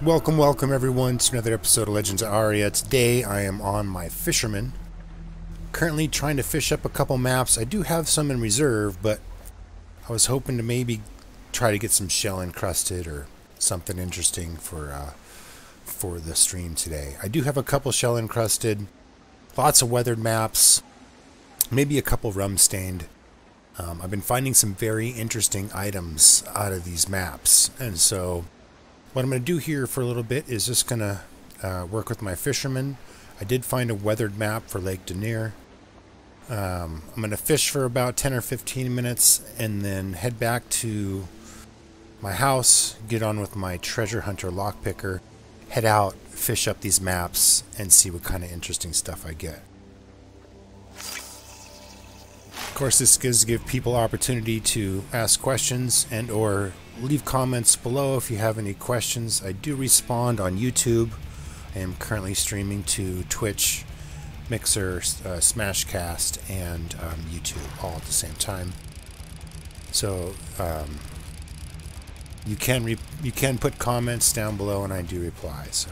Welcome everyone to another episode of Legends of Aria. Today I am on my fisherman. Currently trying to fish up a couple maps. I do have some in reserve, but I was hoping to maybe try to get some shell encrusted or something interesting for the stream today. I do have a couple shell encrusted, lots of weathered maps, maybe a couple rum stained. I've been finding some very interesting items out of these maps, and so what I'm going to do here for a little bit is just going to work with my fishermen. I did find a weathered map for Lake Denier. I'm going to fish for about 10 or 15 minutes and then head back to my house, get on with my treasure hunter lockpicker, head out, fish up these maps, and see what kind of interesting stuff I get. Of course, this does give people opportunity to ask questions and or leave comments below if you have any questions. I do respond on YouTube. I am currently streaming to Twitch, Mixer, Smashcast, and YouTube all at the same time. So you can put comments down below, and I do reply. So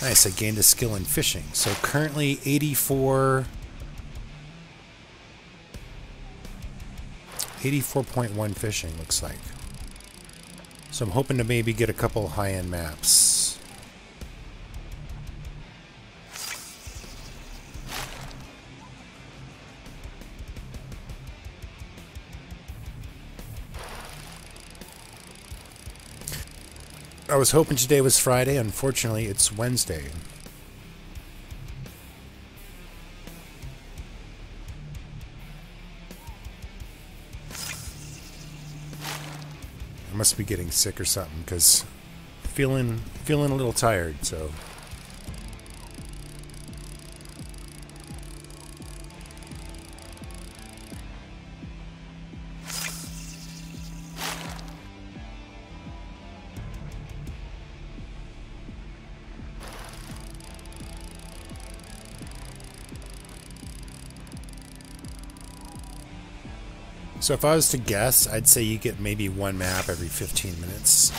nice, I gained a skill in fishing. So currently 84.1 fishing looks like. So I'm hoping to maybe get a couple high-end maps. I was hoping today was Friday. Unfortunately, it's Wednesday. I must be getting sick or something, because feeling a little tired, so... So if I was to guess, I'd say you get maybe one map every 15 minutes.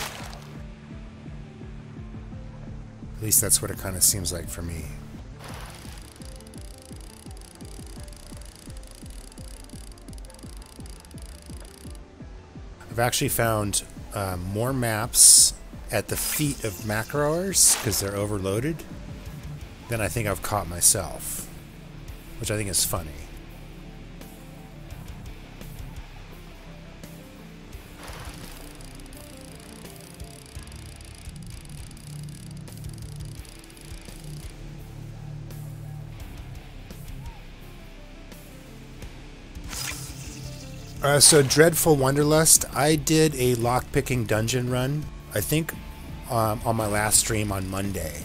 At least that's what it kind of seems like for me. I've actually found more maps at the feet of macroers, because they're overloaded, than I think I've caught myself, which I think is funny. So Dreadful Wanderlust, I did a lockpicking dungeon run, I think, on my last stream on Monday.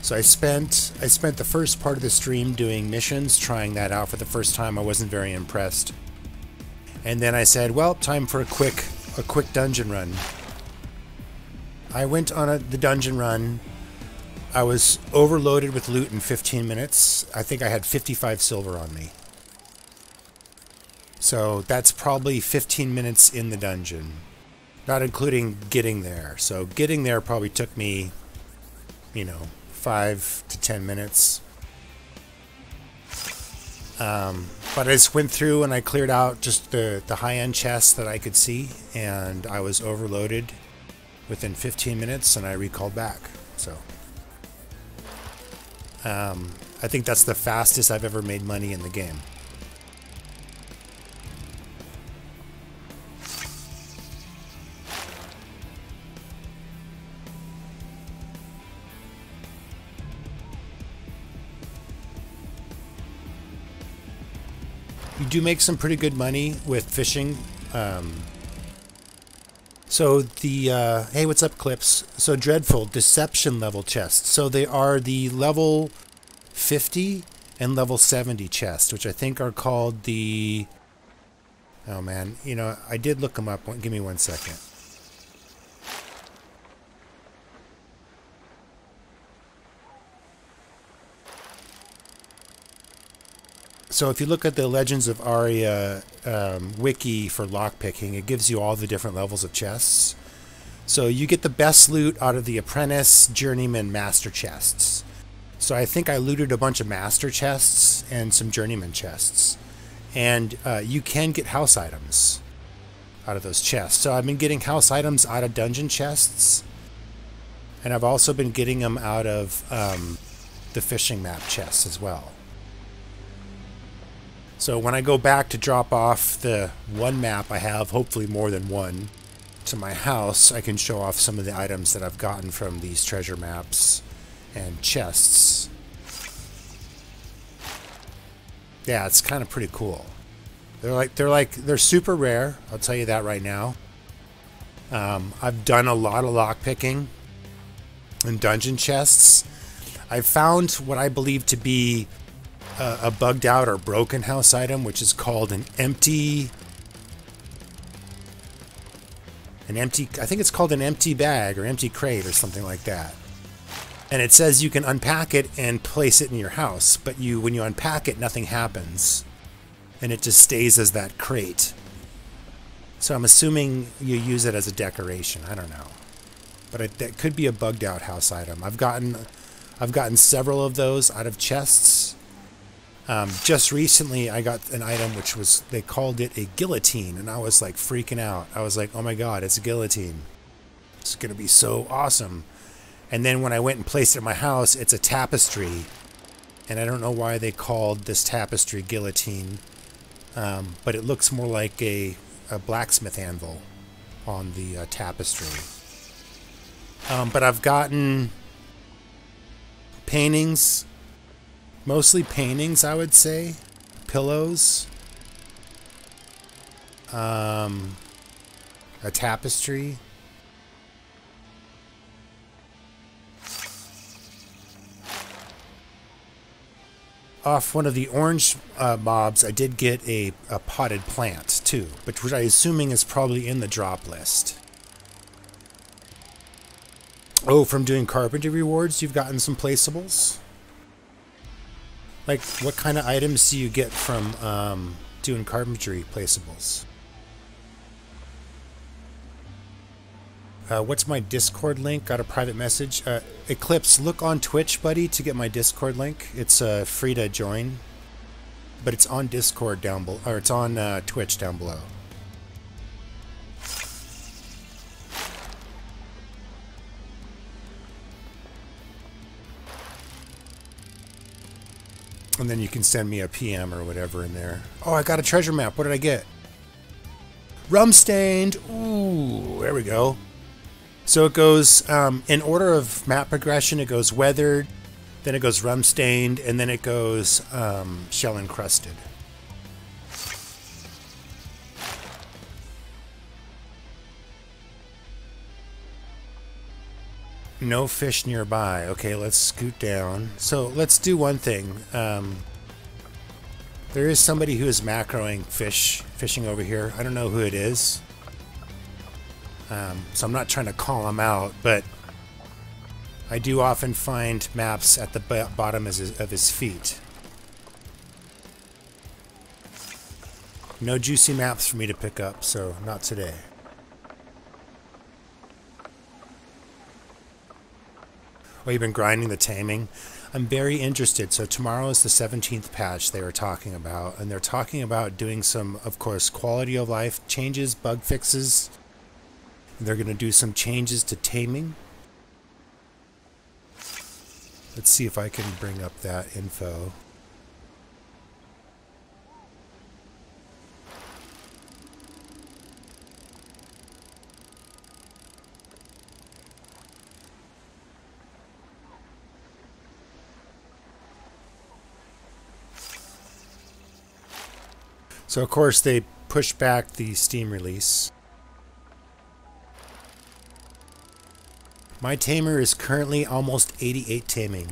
So I spent the first part of the stream doing missions, trying that out for the first time. I wasn't very impressed. And then I said, well, time for a quick dungeon run. I went on the dungeon run. I was overloaded with loot in 15 minutes. I think I had 55 silver on me. So that's probably 15 minutes in the dungeon, not including getting there. So getting there probably took me, 5 to 10 minutes. But I just went through and I cleared out just the high-end chests that I could see, and I was overloaded within 15 minutes, and I recalled back. So I think that's the fastest I've ever made money in the game. You do make some pretty good money with fishing. So the hey, what's up, Clips? So Dreadful Deception level chests. So they are the level 50 and level 70 chests, which I think are called the... Oh man, I did look them up. Give me 1 second. So if you look at the Legends of Aria wiki for lockpicking, it gives you all the different levels of chests. So you get the best loot out of the Apprentice, Journeyman, Master chests. So I think I looted a bunch of Master chests and some Journeyman chests. And you can get house items out of those chests. So I've been getting house items out of dungeon chests. And I've also been getting them out of the fishing map chests as well. So when I go back to drop off the one map I have, hopefully more than one, to my house, I can show off some of the items that I've gotten from these treasure maps and chests. Yeah, it's kind of pretty cool. They're super rare, I'll tell you that right now. I've done a lot of lockpicking in dungeon chests. I've found what I believe to be a bugged out or broken house item, which is called an empty, I think it's called an empty bag or empty crate or something like that. And it says you can unpack it and place it in your house, but when you unpack it, nothing happens. And it just stays as that crate. So I'm assuming you use it as a decoration. I don't know. But that could be a bugged out house item. I've gotten several of those out of chests. Just recently I got an item which was, they called it a guillotine, and I was like freaking out. I was like, oh my god, it's a guillotine. It's gonna be so awesome. And then when I went and placed it in my house, it's a tapestry. And I don't know why they called this tapestry guillotine, but it looks more like a blacksmith anvil on the tapestry. But I've gotten paintings, mostly paintings, I would say, pillows, a tapestry. Off one of the orange mobs, I did get a potted plant too, which I'm assuming is probably in the drop list. Oh, from doing carpentry rewards, you've gotten some placeables? Like, what kind of items do you get from doing carpentry placeables? What's my Discord link? Got a private message. Eclipse, look on Twitch, buddy, to get my Discord link. It's free to join, but it's on Discord down below, or it's on Twitch down below. And then you can send me a PM or whatever in there. Oh, I got a treasure map. What did I get? Rum stained. Ooh, there we go. So it goes in order of map progression. It goes weathered, then it goes rum stained, and then it goes shell encrusted. No fish nearby. Okay, let's scoot down. So let's do one thing. There is somebody who is macroing fishing over here. I don't know who it is. So I'm not trying to call him out, but I do often find maps at the bottom of his feet. No juicy maps for me to pick up, so not today. Oh, you've been grinding the taming? I'm very interested. So tomorrow is the 17th patch they were talking about, and they're talking about doing some, of course, quality of life changes, bug fixes. They're going to do some changes to taming. Let's see if I can bring up that info. So, of course, they pushed back the Steam release. My tamer is currently almost 88 taming.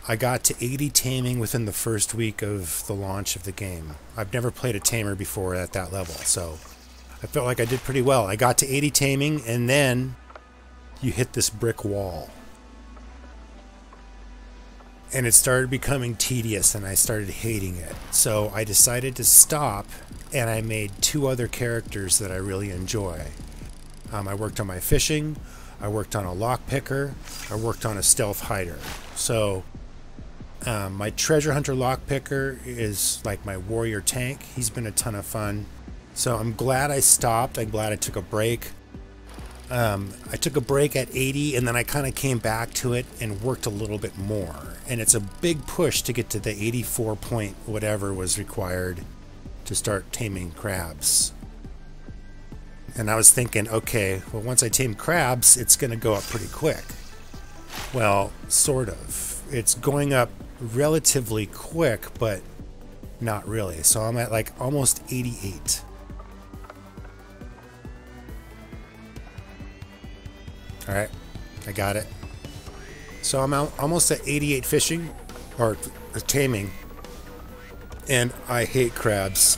I got to 80 taming within the first week of the launch of the game. I've never played a tamer before at that level, so I felt like I did pretty well. I got to 80 taming, and then you hit this brick wall. And it started becoming tedious, and I started hating it. So I decided to stop, and I made 2 other characters that I really enjoy. I worked on my fishing, I worked on a lockpicker, I worked on a stealth hider. So my treasure hunter lockpicker is like my warrior tank. He's been a ton of fun. So I'm glad I stopped. I'm glad I took a break. I took a break at 80, and then I kind of came back to it and worked a little bit more. And it's a big push to get to the 84 point whatever was required to start taming crabs. And I was thinking, okay, well, once I tame crabs, it's going to go up pretty quick. Well, sort of. It's going up relatively quick, but not really. So I'm at like almost 88. All right, I got it. So I'm almost at 88 fishing, or taming, and I hate crabs.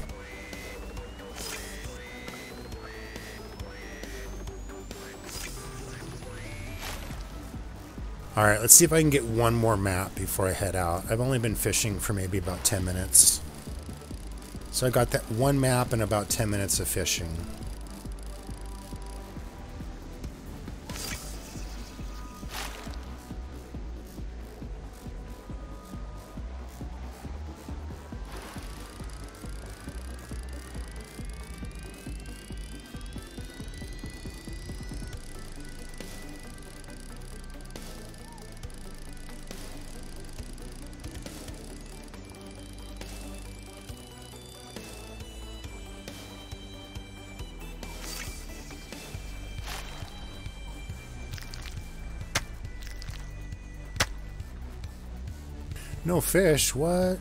All right, let's see if I can get one more map before I head out. I've only been fishing for maybe about 10 minutes. So I got that one map and about 10 minutes of fishing. No fish, what?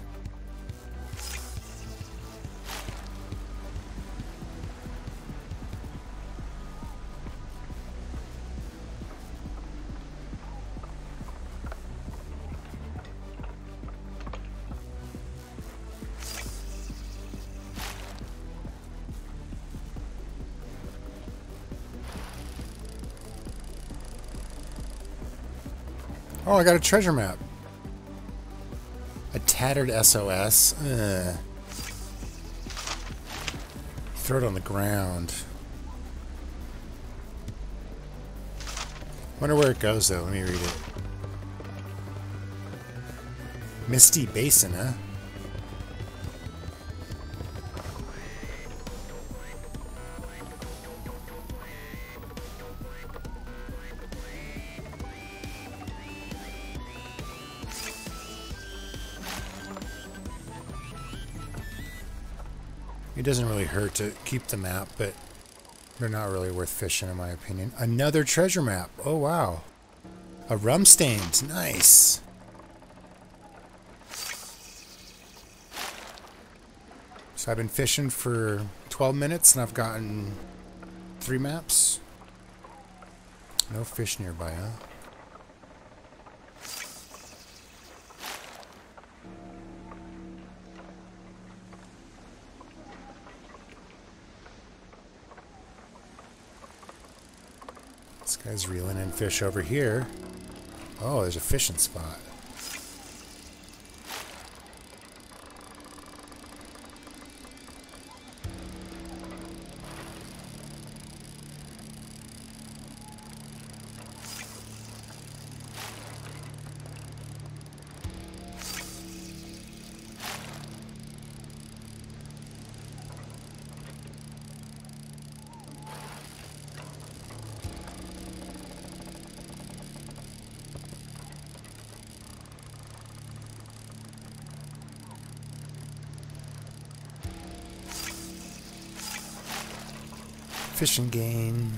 Oh, I got a treasure map. A tattered SOS. Throw it on the ground. Wonder where it goes, though. Let me read it. Misty Basin, huh? It doesn't really hurt to keep the map, but they're not really worth fishing in my opinion. Another treasure map. Oh, wow. A rum stained. Nice. So I've been fishing for 12 minutes and I've gotten 3 maps. No fish nearby, huh? This guy's reeling in fish over here. Oh, there's a fishing spot. Fishing game.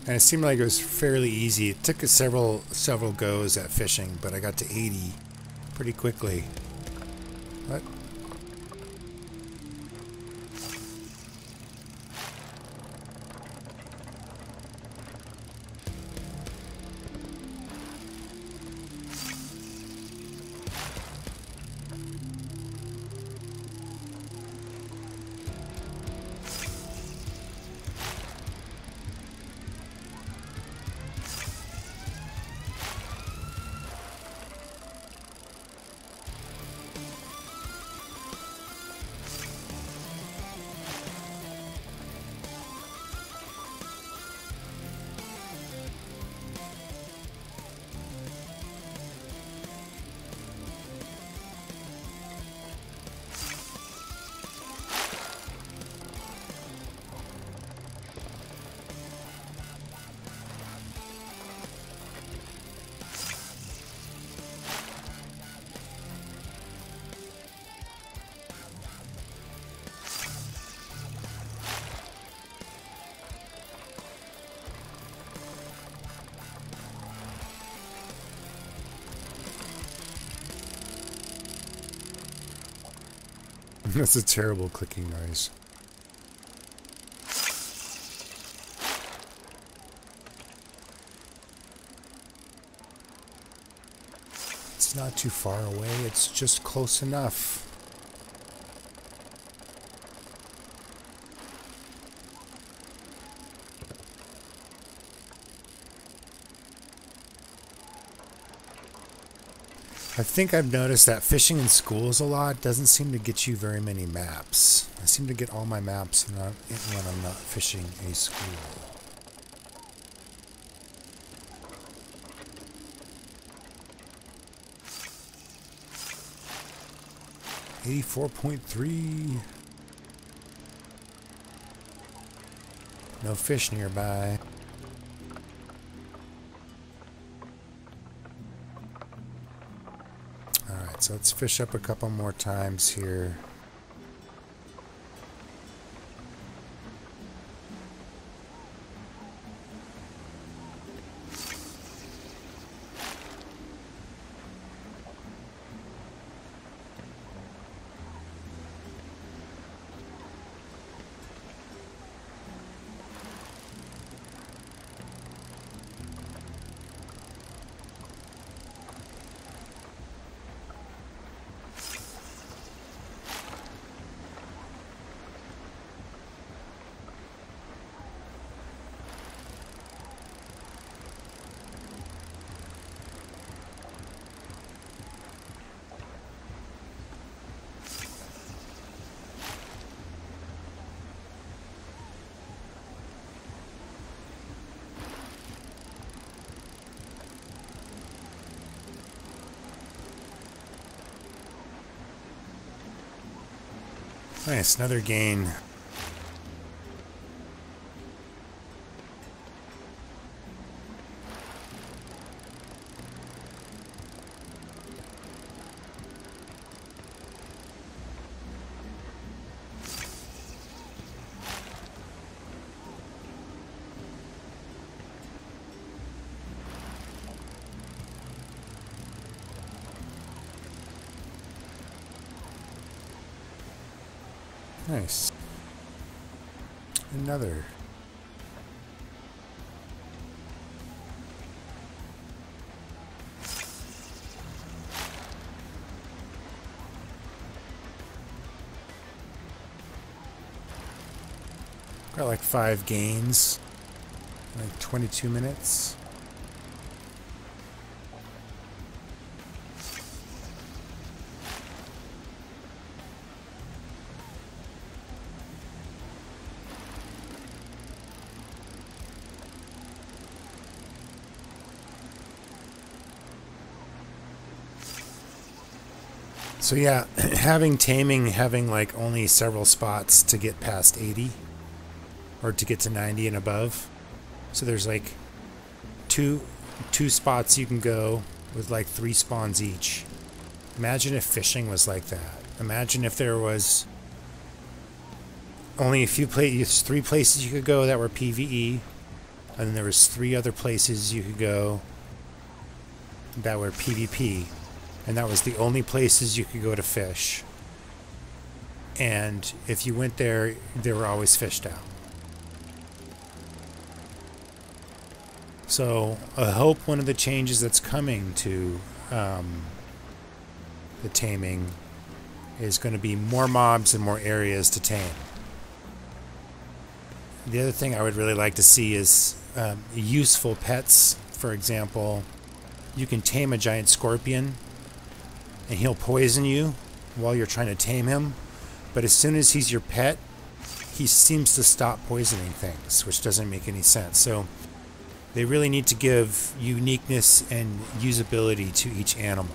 And it seemed like it was fairly easy. It took us several goes at fishing, but I got to 80 pretty quickly. What? That's a terrible clicking noise. It's not too far away, it's just close enough. I think I've noticed that fishing in schools a lot doesn't seem to get you very many maps. I seem to get all my maps when I'm not fishing a school. $84.3. No fish nearby. Alright, so let's fish up a couple more times here. Nice, another gain. Nice. Another. Got like 5 gains. Like 22 minutes. So yeah, having like only several spots to get past 80 or to get to 90 and above. So there's like two spots you can go with like 3 spawns each. Imagine if fishing was like that. Imagine if there was only 3 places you could go that were PvE, and then there was 3 other places you could go that were PvP. And that was the only places you could go to fish. And if you went there, they were always fished out. So I hope one of the changes that's coming to the taming is going to be more mobs and more areas to tame. The other thing I would really like to see is useful pets. For example, you can tame a giant scorpion and he'll poison you while you're trying to tame him. But as soon as he's your pet, he seems to stop poisoning things, which doesn't make any sense. So they really need to give uniqueness and usability to each animal.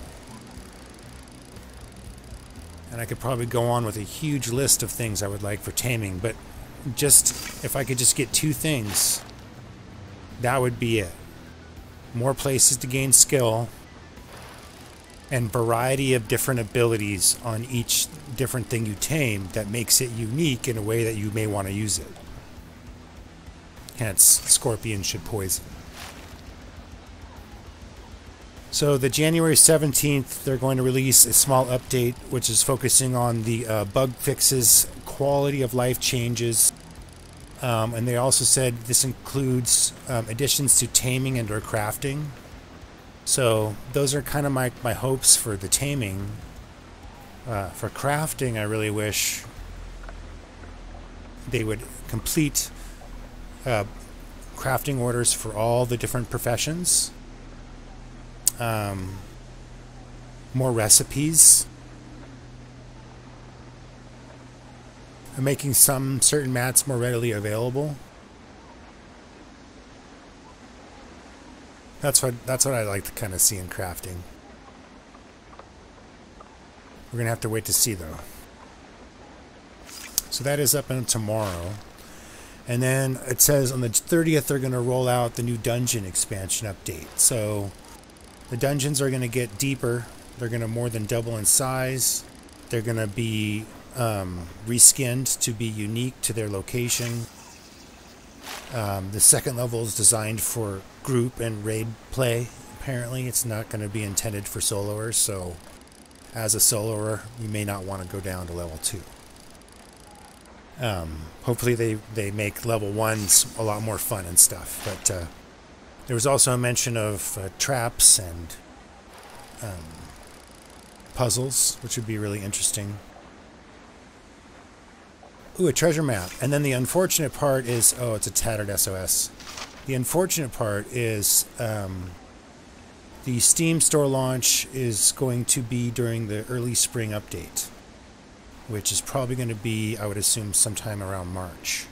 And I could probably go on with a huge list of things I would like for taming, but just if I could just get 2 things, that would be it. More places to gain skill, and variety of different abilities on each different thing you tame that makes it unique in a way that you may want to use it. Hence, scorpion should poison. So the January 17th, they're going to release a small update which is focusing on the bug fixes, quality of life changes, and they also said this includes additions to taming and or crafting. So those are kind of my hopes for the taming. For crafting, I really wish they would complete crafting orders for all the different professions. More recipes. And making some certain mats more readily available. That's what I like to kind of see in crafting. We're gonna have to wait to see though. So that is up until tomorrow. And then it says on the 30th they're gonna roll out the new dungeon expansion update. So the dungeons are gonna get deeper. They're gonna more than double in size. They're gonna be reskinned to be unique to their location. The second level is designed for group and raid play. Apparently it's not going to be intended for soloers, so as a soloer you may not want to go down to level 2. Hopefully they make level 1s a lot more fun and stuff, but there was also a mention of traps and puzzles, which would be really interesting. Ooh, a treasure map. And then the unfortunate part is, oh, it's a tattered SOS. The unfortunate part is the Steam store launch is going to be during the early spring update, which is probably going to be, I would assume, sometime around March.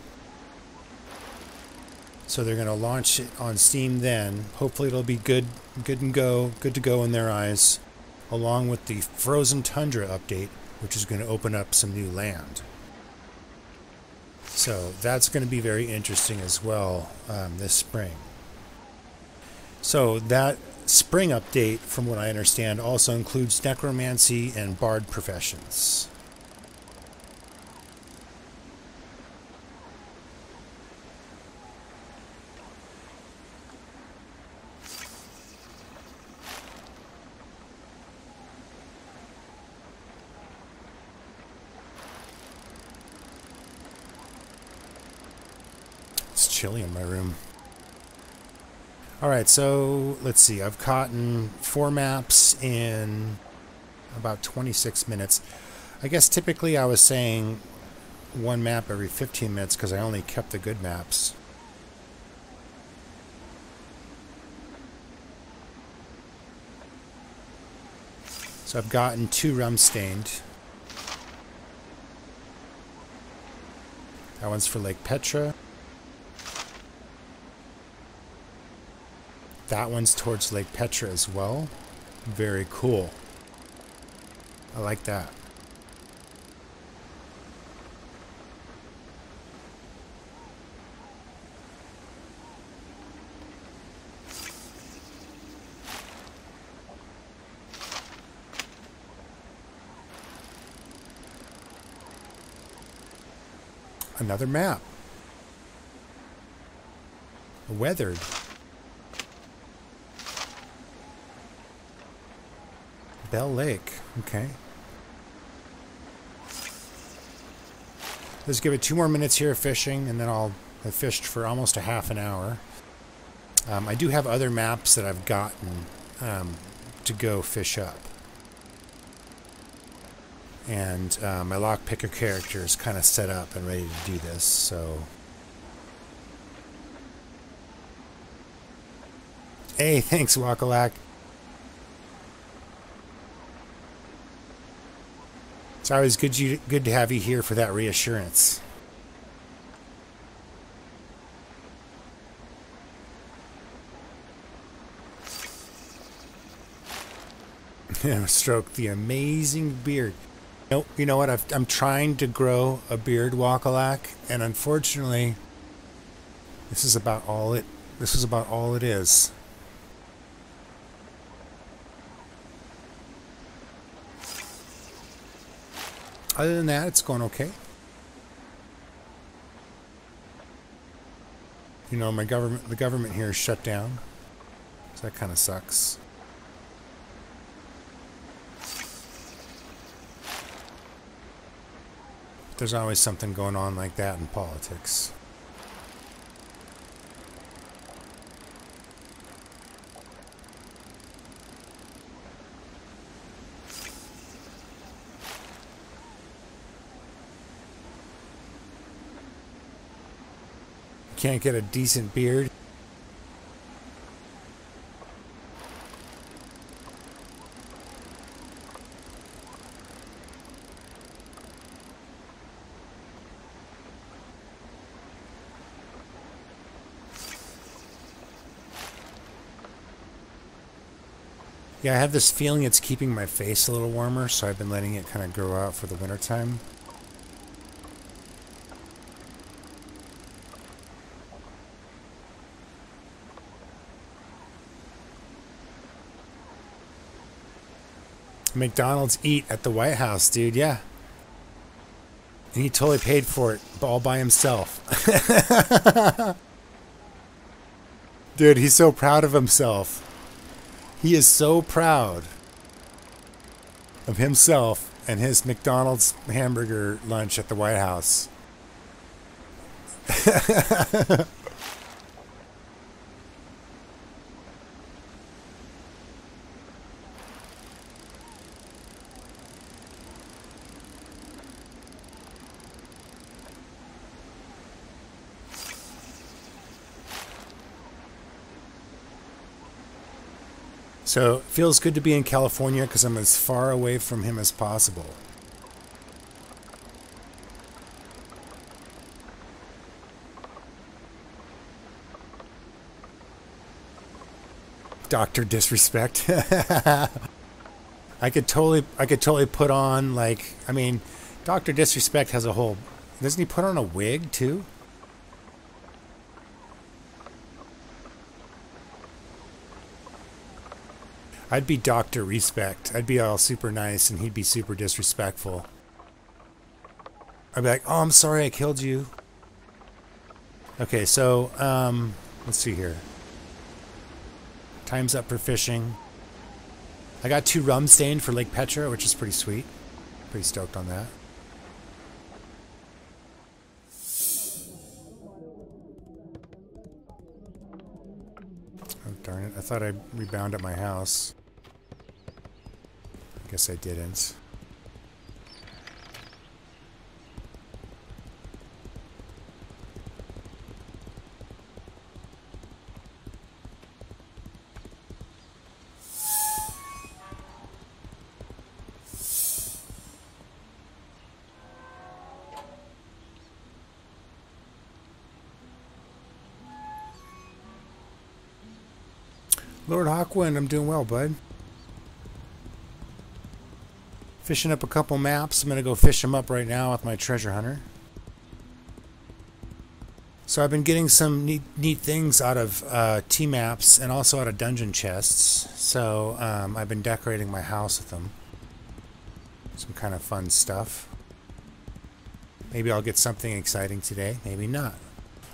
So they're going to launch it on Steam then. Hopefully it'll be good to go in their eyes, along with the Frozen Tundra update, which is going to open up some new land. So that's going to be very interesting as well this spring. So that spring update, from what I understand, also includes necromancy and bard professions. It's chilly in my room. Alright, so let's see. I've caught 4 maps in about 26 minutes. I guess typically I was saying 1 map every 15 minutes because I only kept the good maps. So I've gotten 2 rum stained. That one's for Lake Petra. That one's towards Lake Petra as well. Very cool. I like that. Another map. Weathered. Bell Lake. Okay. Let's give it 2 more minutes here of fishing, and then I'll have fished for almost a half an hour. I do have other maps that I've gotten to go fish up. And my lockpicker character is kind of set up and ready to do this, so... Hey, thanks, Wakalak. It's always good to have you here for that reassurance. Stroke the amazing beard. You know what? I'm trying to grow a beard, Wakalak, and unfortunately, this is about all it is. Other than that, it's going okay. You know, the government here is shut down, so that kind of sucks. There's always something going on like that in politics. Can't get a decent beard. Yeah, I have this feeling it's keeping my face a little warmer, so I've been letting it kind of grow out for the wintertime. McDonald's eat at the White House, dude, yeah. And he totally paid for it all by himself. Dude, he's so proud of himself. He is so proud of himself and his McDonald's hamburger lunch at the White House. So it feels good to be in California because I'm as far away from him as possible. Dr. Disrespect. I could totally put on, like, I mean, Dr. Disrespect has a whole Doesn't he put on a wig too? I'd be Dr. Respect. I'd be all super nice and he'd be super disrespectful. I'd be like, oh, I'm sorry I killed you. Okay, so, let's see here. Time's up for fishing. I got 2 rum stained for Lake Petra, which is pretty sweet. Pretty stoked on that. Oh, darn it. I thought I rebound at my house. I guess I didn't. Lord Hawkwind, I'm doing well, bud. Fishing up a couple maps. I'm going to go fish them up right now with my treasure hunter. So I've been getting some neat things out of T-maps and also out of dungeon chests. So I've been decorating my house with them. Some kind of fun stuff. Maybe I'll get something exciting today. Maybe not.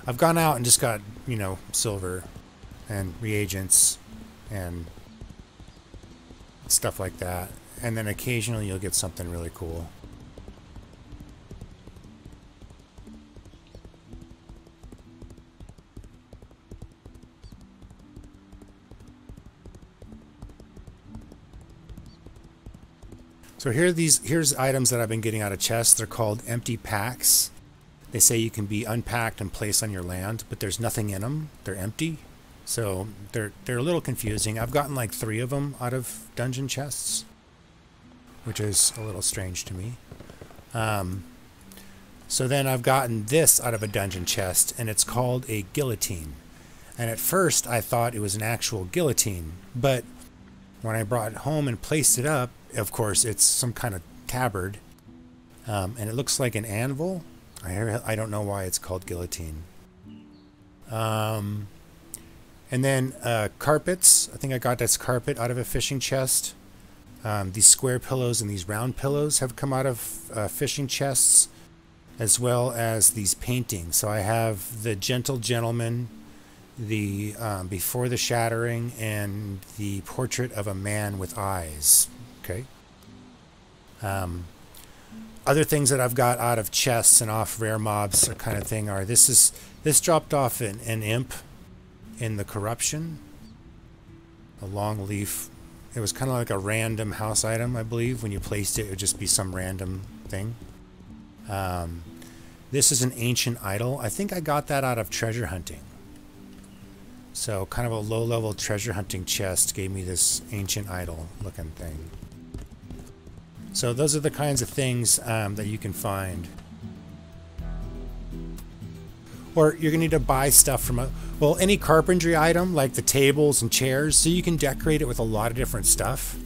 I've gone out and just got, you know, silver and reagents and stuff like that. And then occasionally you'll get something really cool. So here's items that I've been getting out of chests. They're called empty packs. They say you can be unpacked and placed on your land, but there's nothing in them. They're empty. So they're a little confusing. I've gotten like 3 of them out of dungeon chests, which is a little strange to me. So then I've gotten this out of a dungeon chest, and it's called a guillotine. And at first I thought it was an actual guillotine, but when I brought it home and placed it up, of course it's some kind of tabard, and it looks like an anvil. I don't know why it's called guillotine. And then carpets. I think I got this carpet out of a fishing chest. These square pillows and these round pillows have come out of fishing chests, as well as these paintings. So I have the Gentle Gentleman, the Before the Shattering, and the Portrait of a Man with Eyes. Okay. Other things that I've got out of chests and off rare mobs kind of thing are this dropped off an imp in the Corruption, a long leaf. It was kind of like a random house item, I believe. When you placed it, it would just be some random thing. This is an ancient idol. I think I got that out of treasure hunting. So kind of a low-level treasure hunting chest gave me this ancient idol looking thing. So those are the kinds of things that you can find. Or you're going to need to buy stuff from any carpentry item like the tables and chairs, so you can decorate it with a lot of different stuff.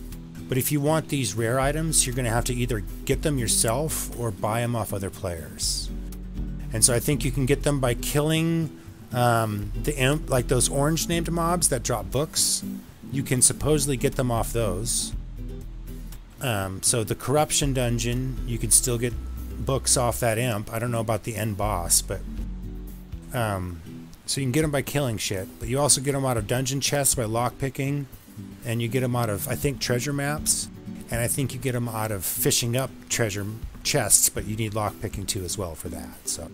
But if you want these rare items, you're going to have to either get them yourself or buy them off other players. And so I think you can get them by killing the imp, like those orange named mobs that drop books. You can supposedly get them off those. So the Corruption dungeon, you can still get books off that imp. I don't know about the end boss, but so you can get them by killing shit, but you also get them out of dungeon chests by lockpicking, and you get them out of, I think, treasure maps, and I think you get them out of fishing up treasure chests, but you need lockpicking too as well for that. So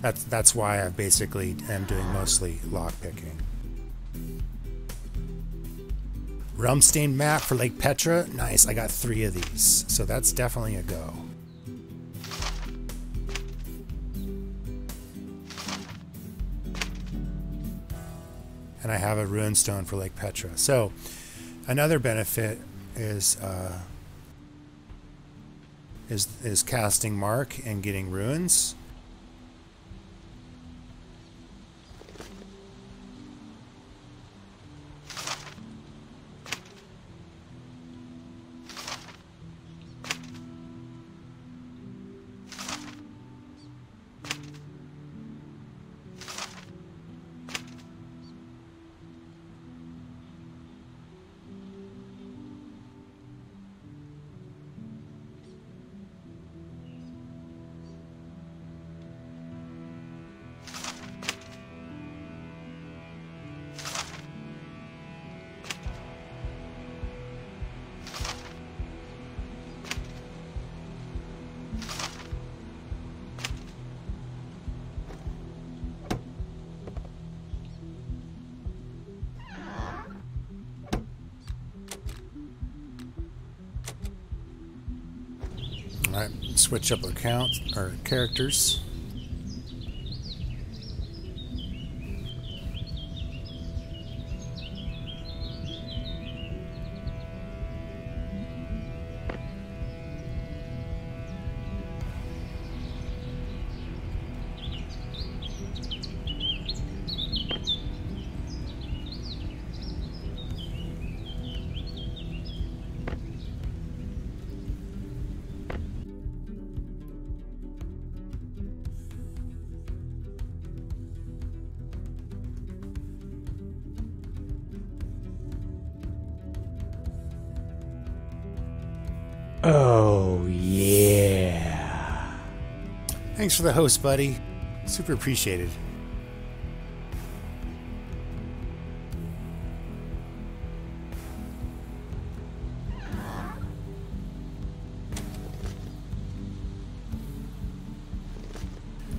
that's why I basically am doing mostly lockpicking. Rum-stained map for Lake Petra. Nice, I got 3 of these, so that's definitely a go. And I have a rune stone for Lake Petra. So another benefit is casting mark and getting runes. switch up our characters. Oh, yeah. Thanks for the host, buddy. Super appreciated.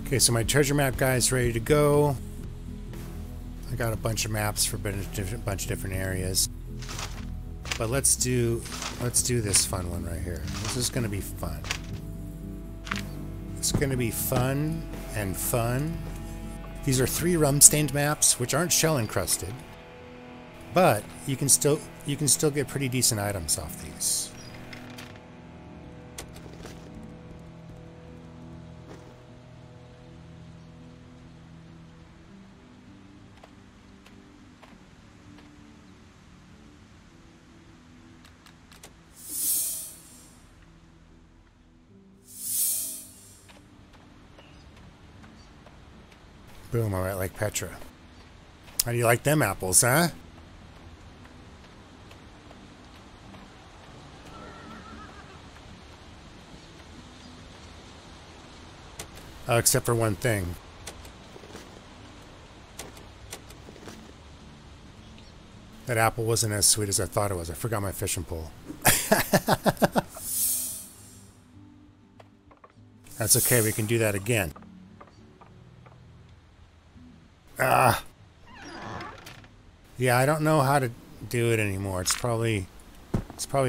Okay, so my treasure map guy is ready to go. I got a bunch of maps for a bunch of different areas. But let's do this fun one right here. This is going to be fun. It's going to be fun and fun. These are 3 rum-stained maps, which aren't shell encrusted, but you can still get pretty decent items off these. Boom, alright, like Petra. How do you like them apples, huh? Oh, except for one thing. That apple wasn't as sweet as I thought it was. I forgot my fishing pole. That's okay, we can do that again. Yeah, I don't know how to do it anymore. It's probably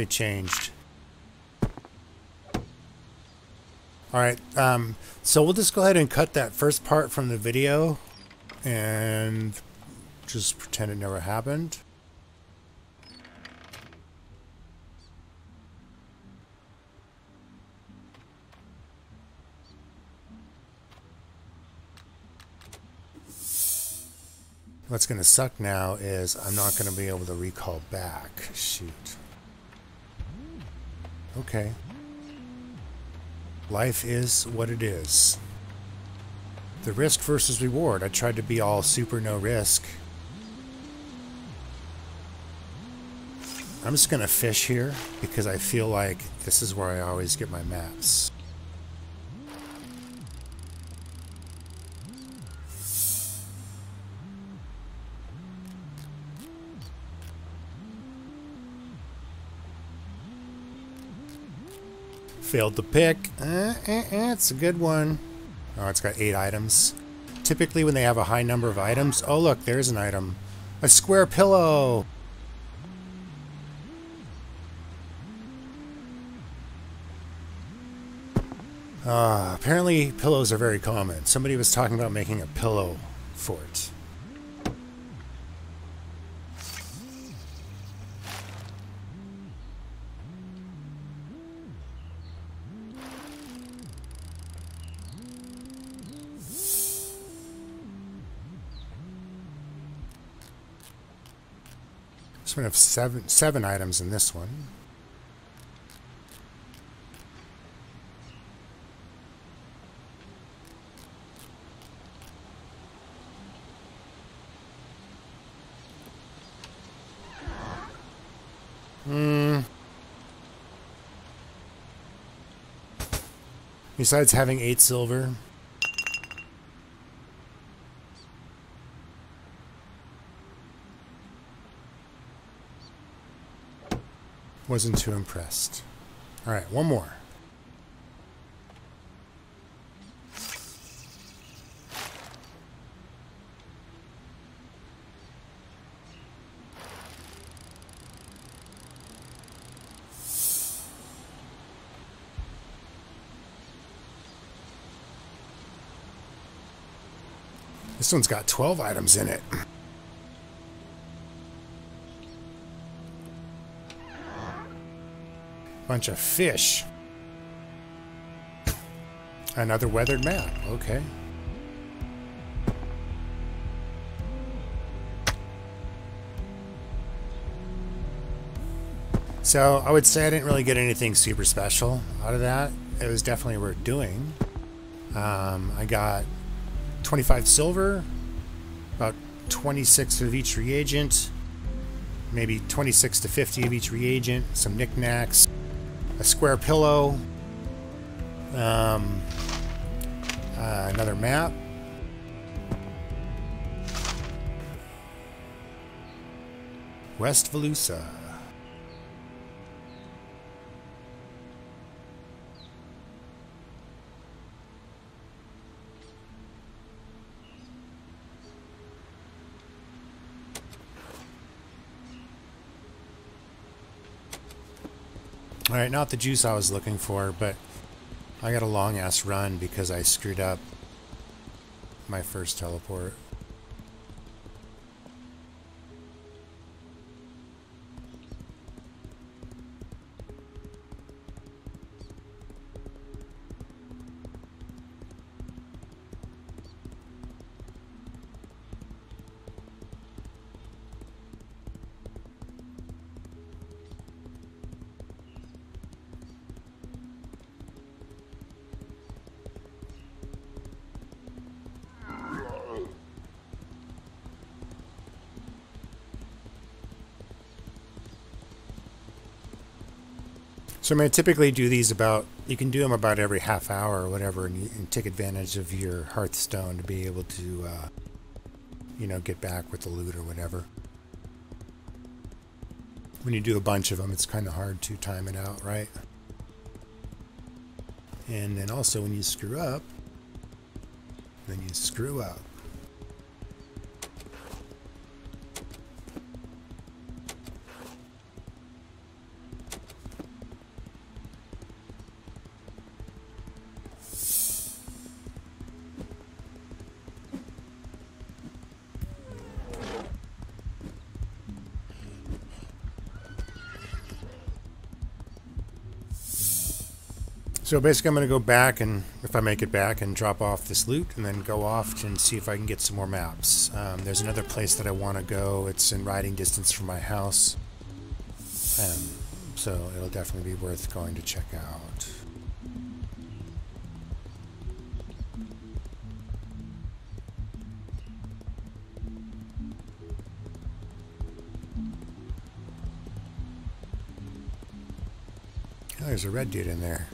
changed. Alright, so we'll just go ahead and cut that first part from the video and just pretend it never happened. What's going to suck now is I'm not going to be able to recall back. Shoot. Okay. Life is what it is. The risk versus reward. I tried to be all super no risk. I'm just going to fish here because I feel like this is where I always get my maps. Failed to pick. It's a good one. Oh, it's got 8 items. Typically when they have a high number of items... Oh, look, there's an item. A square pillow! Apparently pillows are very common. Somebody was talking about making a pillow fort. So we have seven items in this one. Besides having 8 silver, wasn't too impressed. All right, one more. This one's got 12 items in it. Bunch of fish. Another weathered map. Okay. So I would say I didn't really get anything super special out of that. It was definitely worth doing. I got 25 silver, about 26 of each reagent, maybe 26 to 50 of each reagent, some knickknacks, a square pillow, another map, West Velusa. Alright, not the juice I was looking for, but I got a long-ass run because I screwed up my first teleport. So I'm going to typically do these about, you can do them about every half hour or whatever, and you can take advantage of your Hearthstone to be able to, you know, get back with the loot or whatever. When you do a bunch of them, it's kind of hard to time it out, right? And then also when you screw up, then you screw up. So basically I'm going to go back, and if I make it back, and drop off this loot and then go off and see if I can get some more maps. There's another place that I want to go. It's in riding distance from my house. So it'll definitely be worth going to check out. Oh, there's a red dude in there.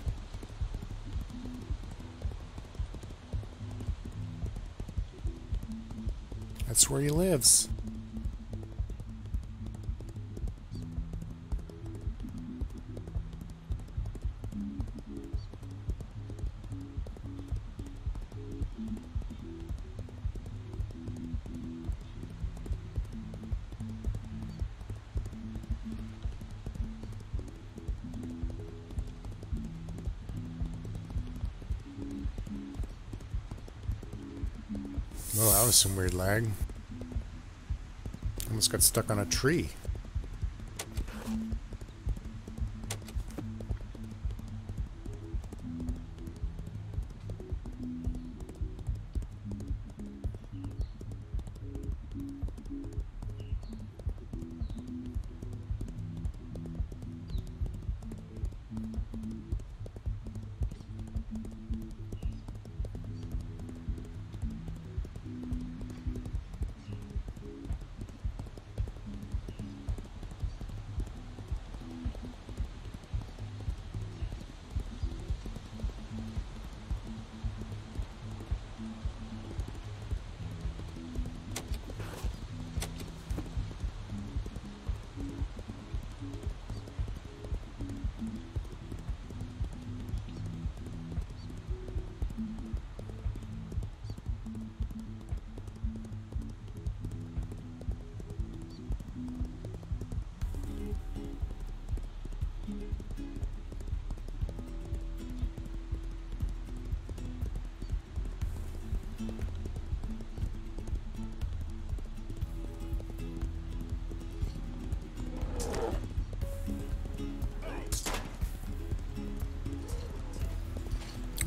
That's where he lives. Oh, that was some weird lag. Almost got stuck on a tree.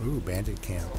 Ooh, bandit camp.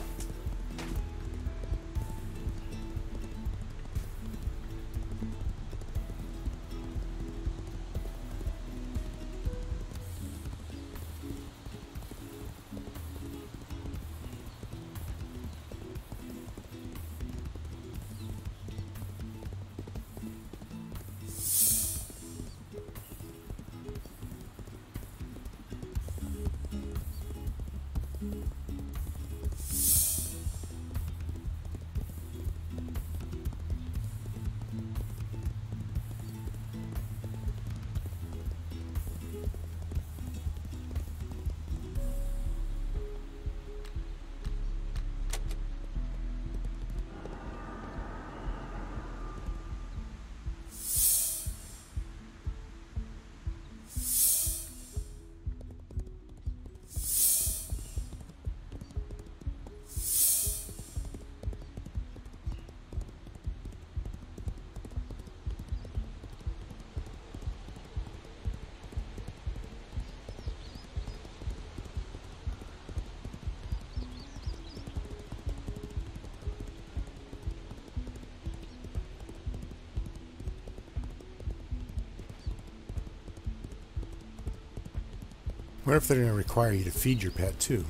What if they're going to require you to feed your pet too?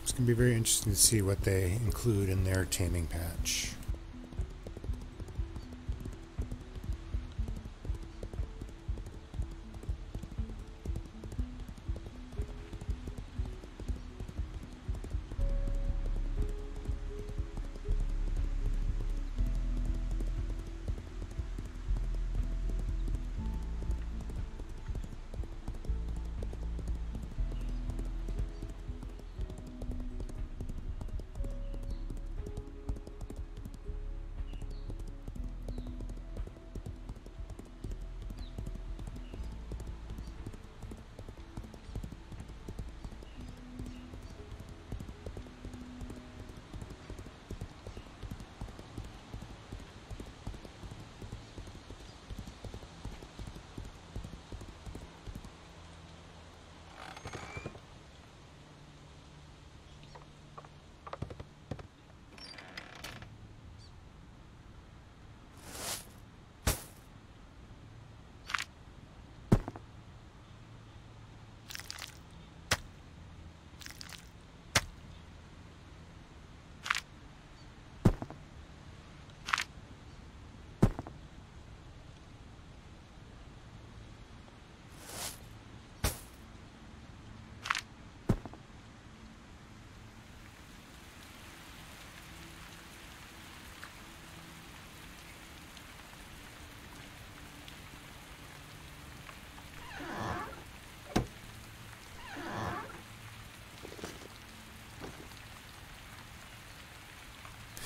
It's going to be very interesting to see what they include in their taming patch.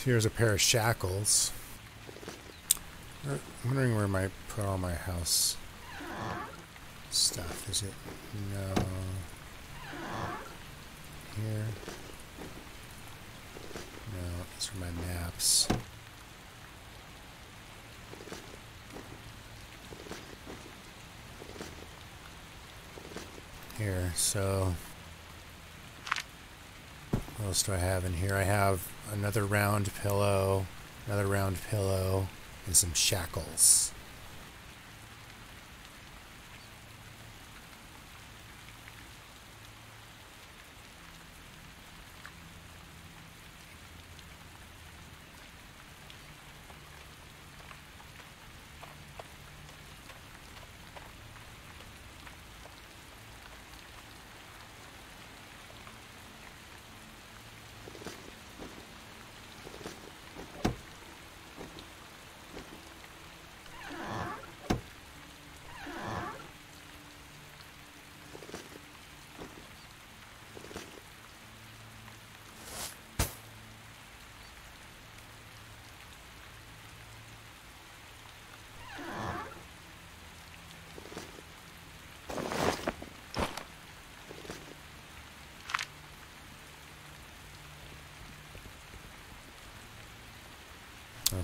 Here's a pair of shackles. I'm wondering where I put all my house stuff. Is it? No. Here. No, these are my maps. Here, so what else do I have in here? I have another round pillow, and some shackles.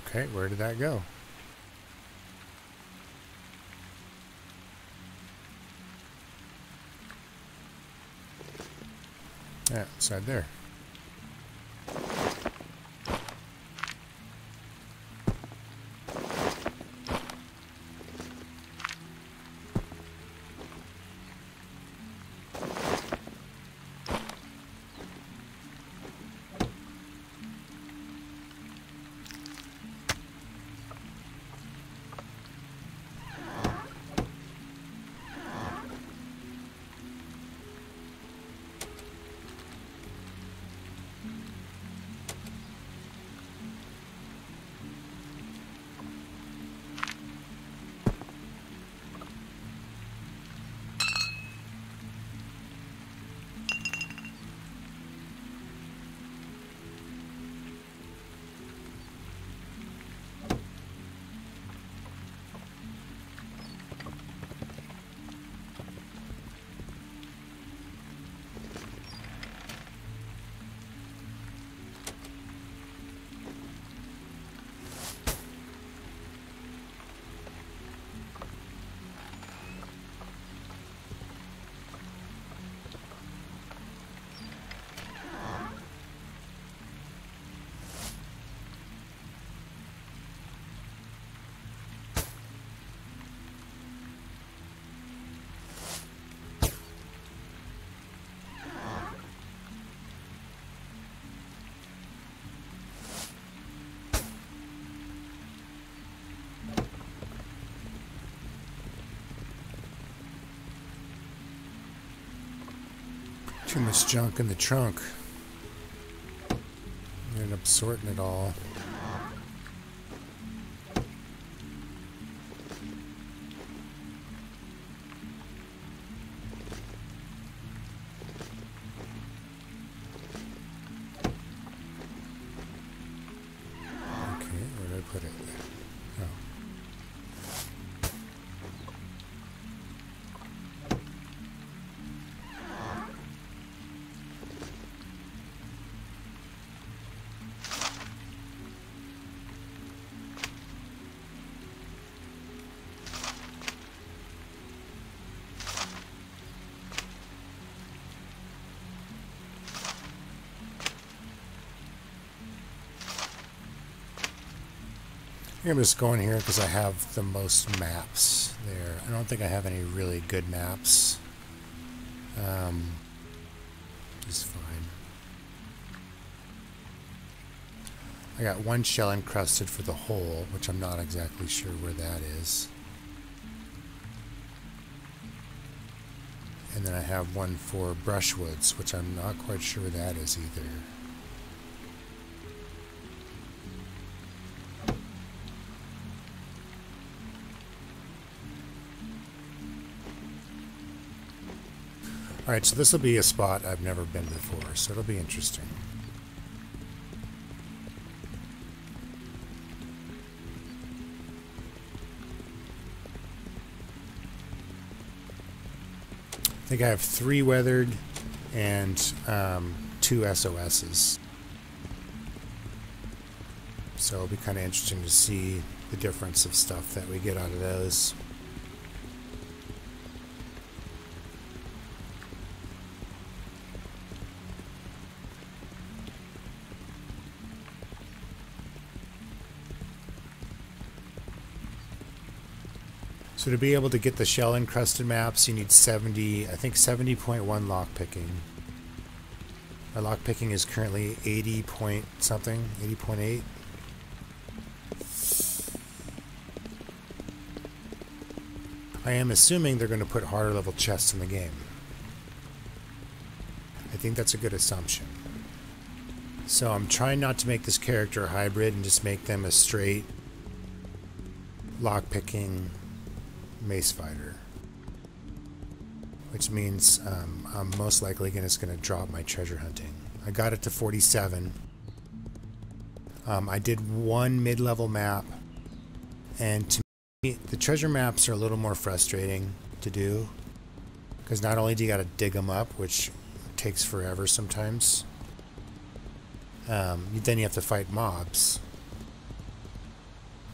Okay, where did that go? Yeah, side there. Too much junk in the trunk. I ended up sorting it all. Okay, where did I put it? Oh. I'm just going here because I have the most maps there. I don't think I have any really good maps. Just fine. I got one shell encrusted for the hole, which I'm not exactly sure where that is. And then I have one for brushwoods, which I'm not quite sure where that is either. Alright, so this will be a spot I've never been before, so it'll be interesting. I think I have 3 weathered and 2 SOSs. So it'll be kind of interesting to see the difference of stuff that we get out of those. So to be able to get the shell encrusted maps, you need 70, I think 70.1 lockpicking. My lockpicking is currently 80 point something, 80.8. I am assuming they're going to put harder level chests in the game. I think that's a good assumption. So I'm trying not to make this character a hybrid and just make them a straight lockpicking mace fighter, which means I'm most likely just going to drop my treasure hunting. I got it to 47. I did one mid-level map, and to me, the treasure maps are a little more frustrating to do, because not only do you got to dig them up, which takes forever sometimes, then you have to fight mobs.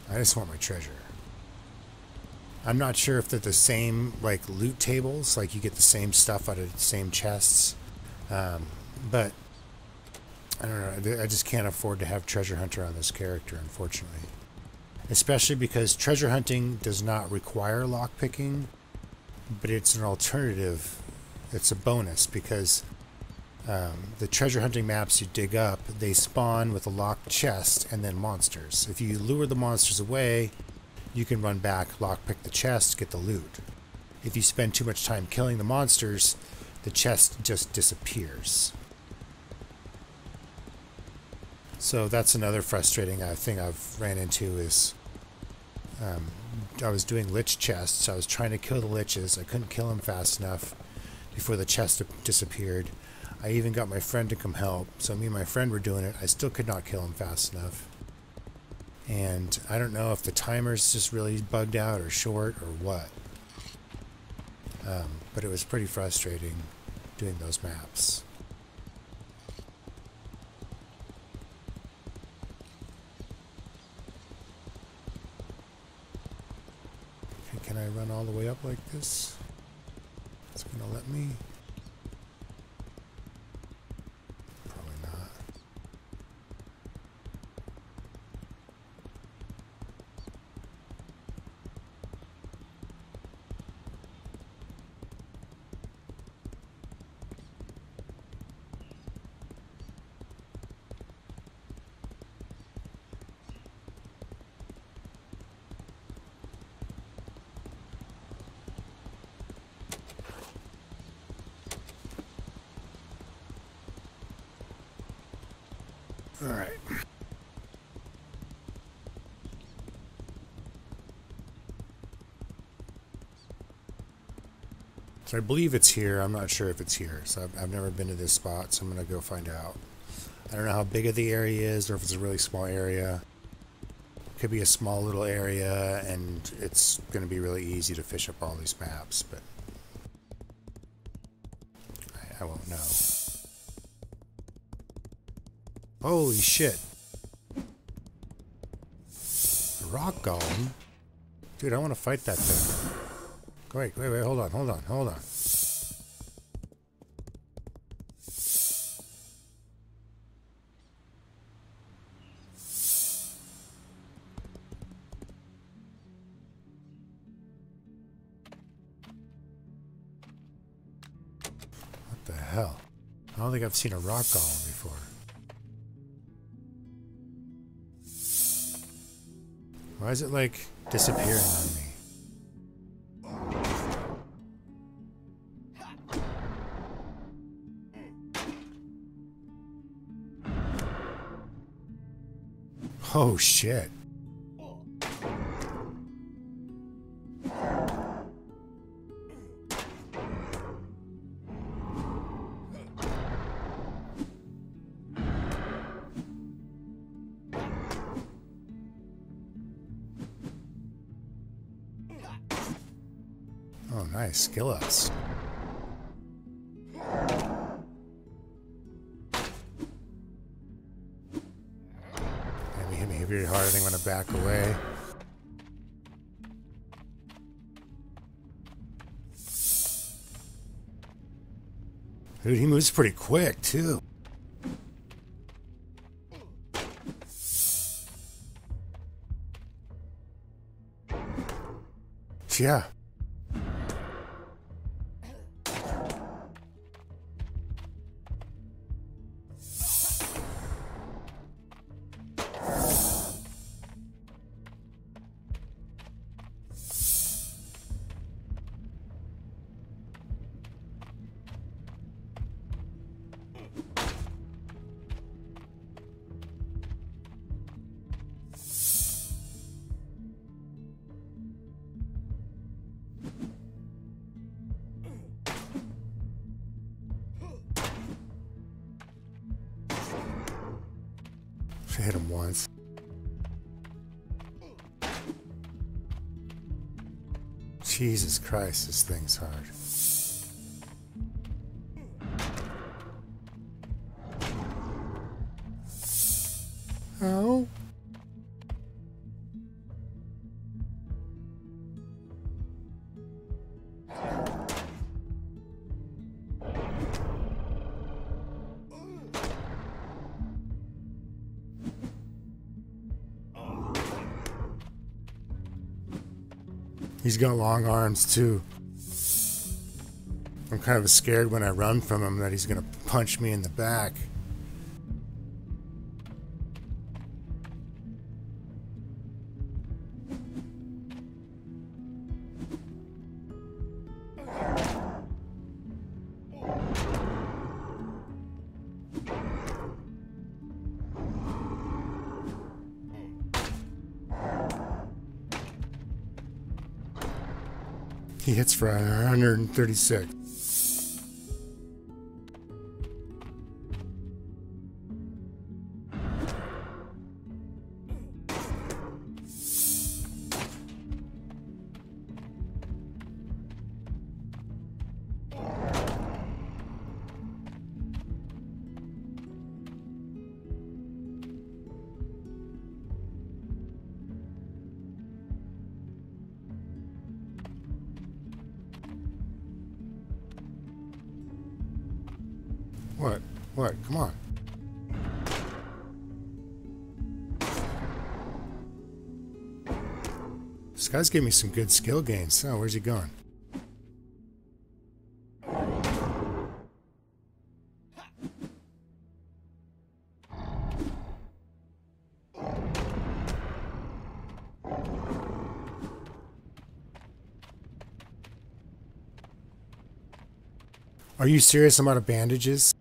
I just want my treasure. I'm not sure if they're the same, like, loot tables, like you get the same stuff out of the same chests. But I don't know. I just can't afford to have treasure hunter on this character, unfortunately. Especially because treasure hunting does not require lockpicking, but it's an alternative. It's a bonus because the treasure hunting maps you dig up, they spawn with a locked chest and then monsters. If you lure the monsters away, you can run back, lockpick the chest, get the loot. If you spend too much time killing the monsters, the chest just disappears. So that's another frustrating thing I've ran into is I was doing lich chests. I was trying to kill the liches. I couldn't kill them fast enough before the chest disappeared. I even got my friend to come help. So me and my friend were doing it. I still could not kill him fast enough. And I don't know if the timer's just really bugged out or short or what. But it was pretty frustrating doing those maps. Okay, can I run all the way up like this? It's gonna let me. Probably not. All right. So I believe it's here. I'm not sure if it's here. So I've never been to this spot, so I'm going to go find out. I don't know how big of the area is or if it's a really small area. It could be a small little area and it's going to be really easy to fish up all these maps, but I won't know. Holy shit. Rock golem? Dude, I want to fight that thing. Wait, hold on. What the hell? I don't think I've seen a rock golem before. Why is it like disappearing on me? Oh shit. Oh, nice. Skill ups. Hit me very hard. I think I'm going to back away. Dude, he moves pretty quick, too. Yeah. I hit him once. Jesus Christ, this thing's hard. Oh. He's got long arms too. I'm kind of scared when I run from him that he's gonna punch me in the back. He hits for 136. What? What? Come on. This guy's giving me some good skill gains. Oh, where's he going? Are you serious? I'm out of bandages?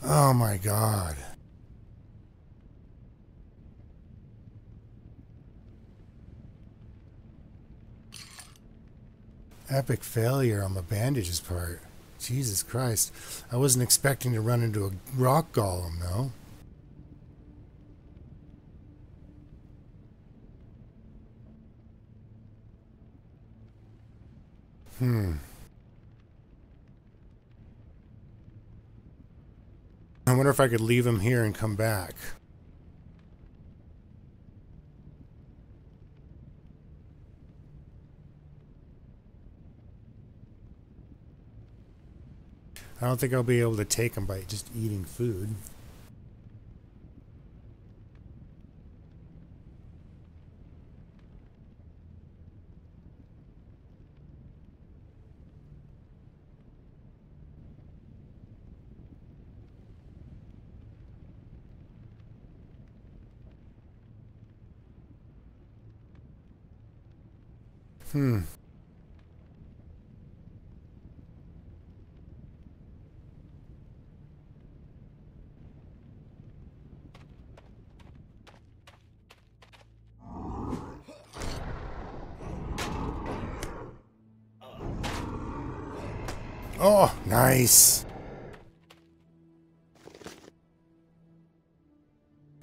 Oh my god. Epic failure on the bandages part. Jesus Christ. I wasn't expecting to run into a rock golem, though. I wonder if I could leave him here and come back. I don't think I'll be able to take him by just eating food. Oh, nice.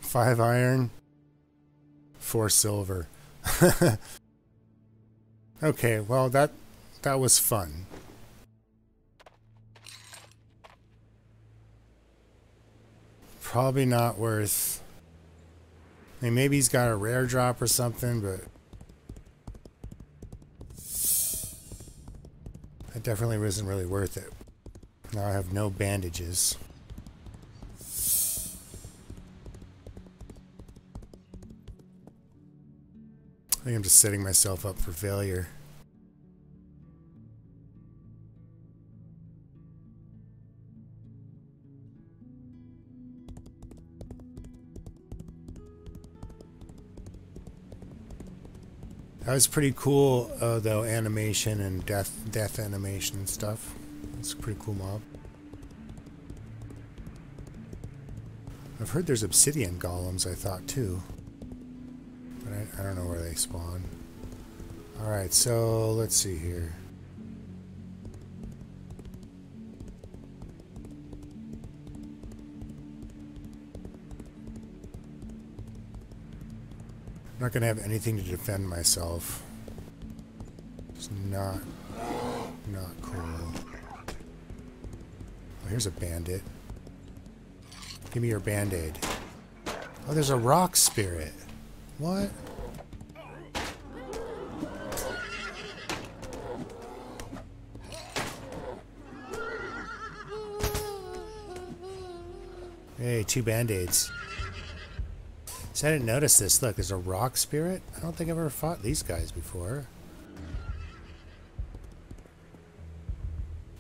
5 iron, 4 silver. Okay, well that was fun. Probably not worth. I mean, maybe he's got a rare drop or something, but that definitely wasn't really worth it. Now I have no bandages. I think I'm just setting myself up for failure. That was pretty cool, though, animation and death animation and stuff. It's a pretty cool mob. I've heard there's obsidian golems, I thought, too. But I don't know where they spawn. Alright, so let's see here. I'm not going to have anything to defend myself. It's not cool. Oh, here's a bandit. Give me your band-aid. Oh, there's a rock spirit. What? Hey, 2 band-aids. See, I didn't notice this. Look, there's a rock spirit. I don't think I've ever fought these guys before.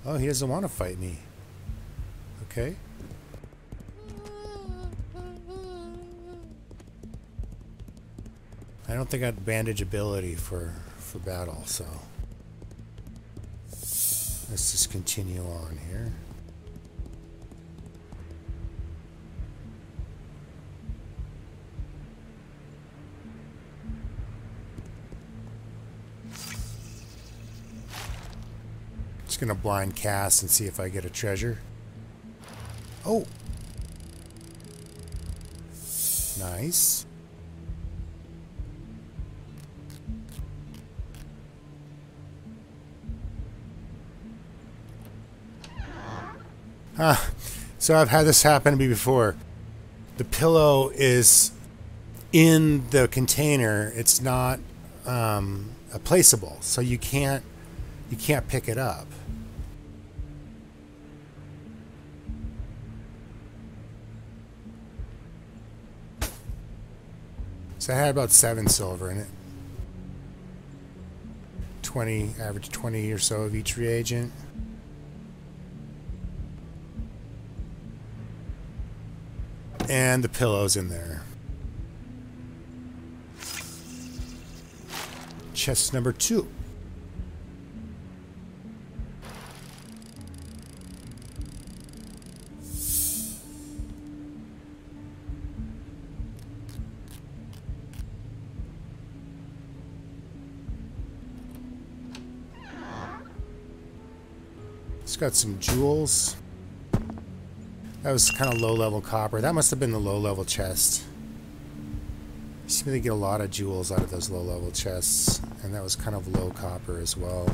Oh, he doesn't want to fight me. Okay. I don't think I had bandage ability for battle, so let's just continue on here. Just gonna blind cast and see if I get a treasure. Oh! Nice. So I've had this happen to me before. The pillow is in the container. It's not placeable, so you can't pick it up. So I had about 7 silver in it. 20, average 20 or so of each reagent. And the pillow's in there. Chest number 2. It's got some jewels. That was kind of low-level copper. That must have been the low-level chest. You seem to get a lot of jewels out of those low-level chests, and that was kind of low copper as well.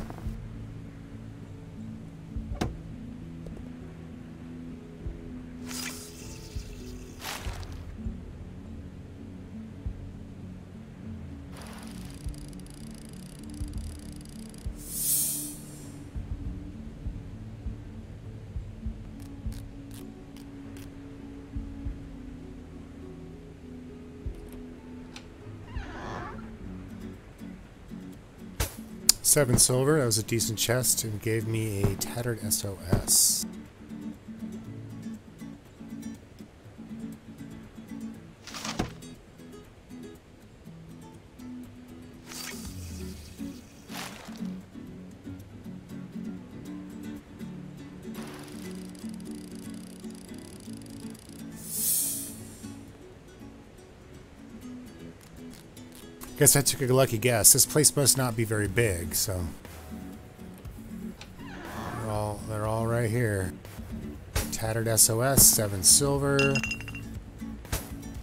$7 silver, that was a decent chest, and gave me a tattered SOS. Guess I took a lucky guess. This place must not be very big, so they're all right here. Tattered SOS, 7 silver.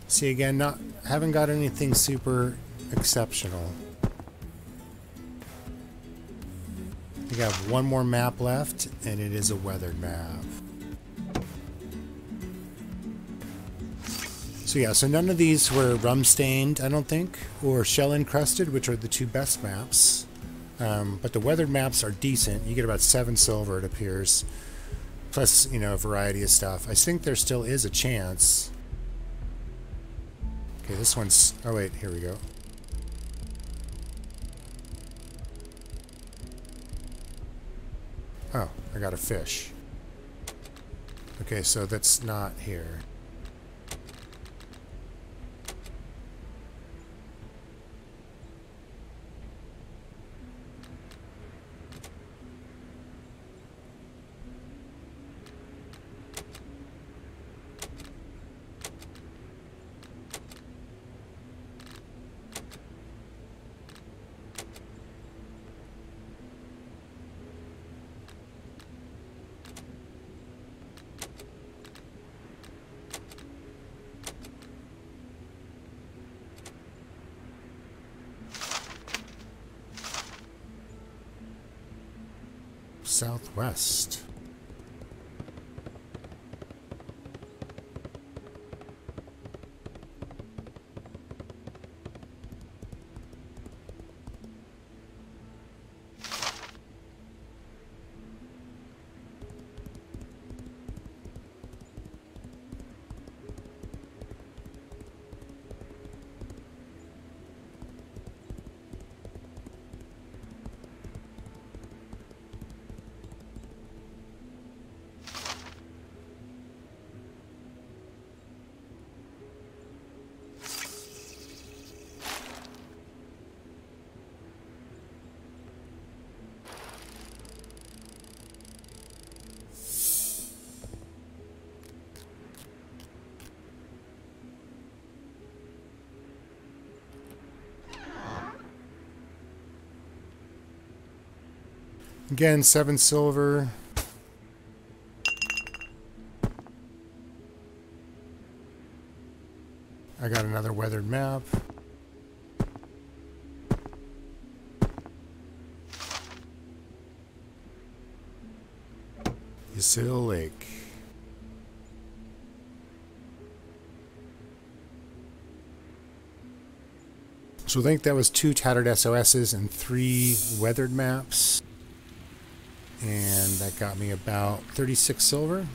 See again, haven't got anything super exceptional. I think I have one more map left, and it is a weathered map. So yeah, so none of these were rum stained, I don't think, or shell encrusted, which are the 2 best maps. But the weathered maps are decent. You get about 7 silver, it appears, plus, you know, a variety of stuff. I think there still is a chance. Okay, this one's... oh wait, here we go. Oh, I got a fish. Okay, so that's not here. Southwest. Again, 7 silver. I got another weathered map. Ysill Lake. So I think that was 2 tattered SOSs and 3 weathered maps. And that got me about 36 silver.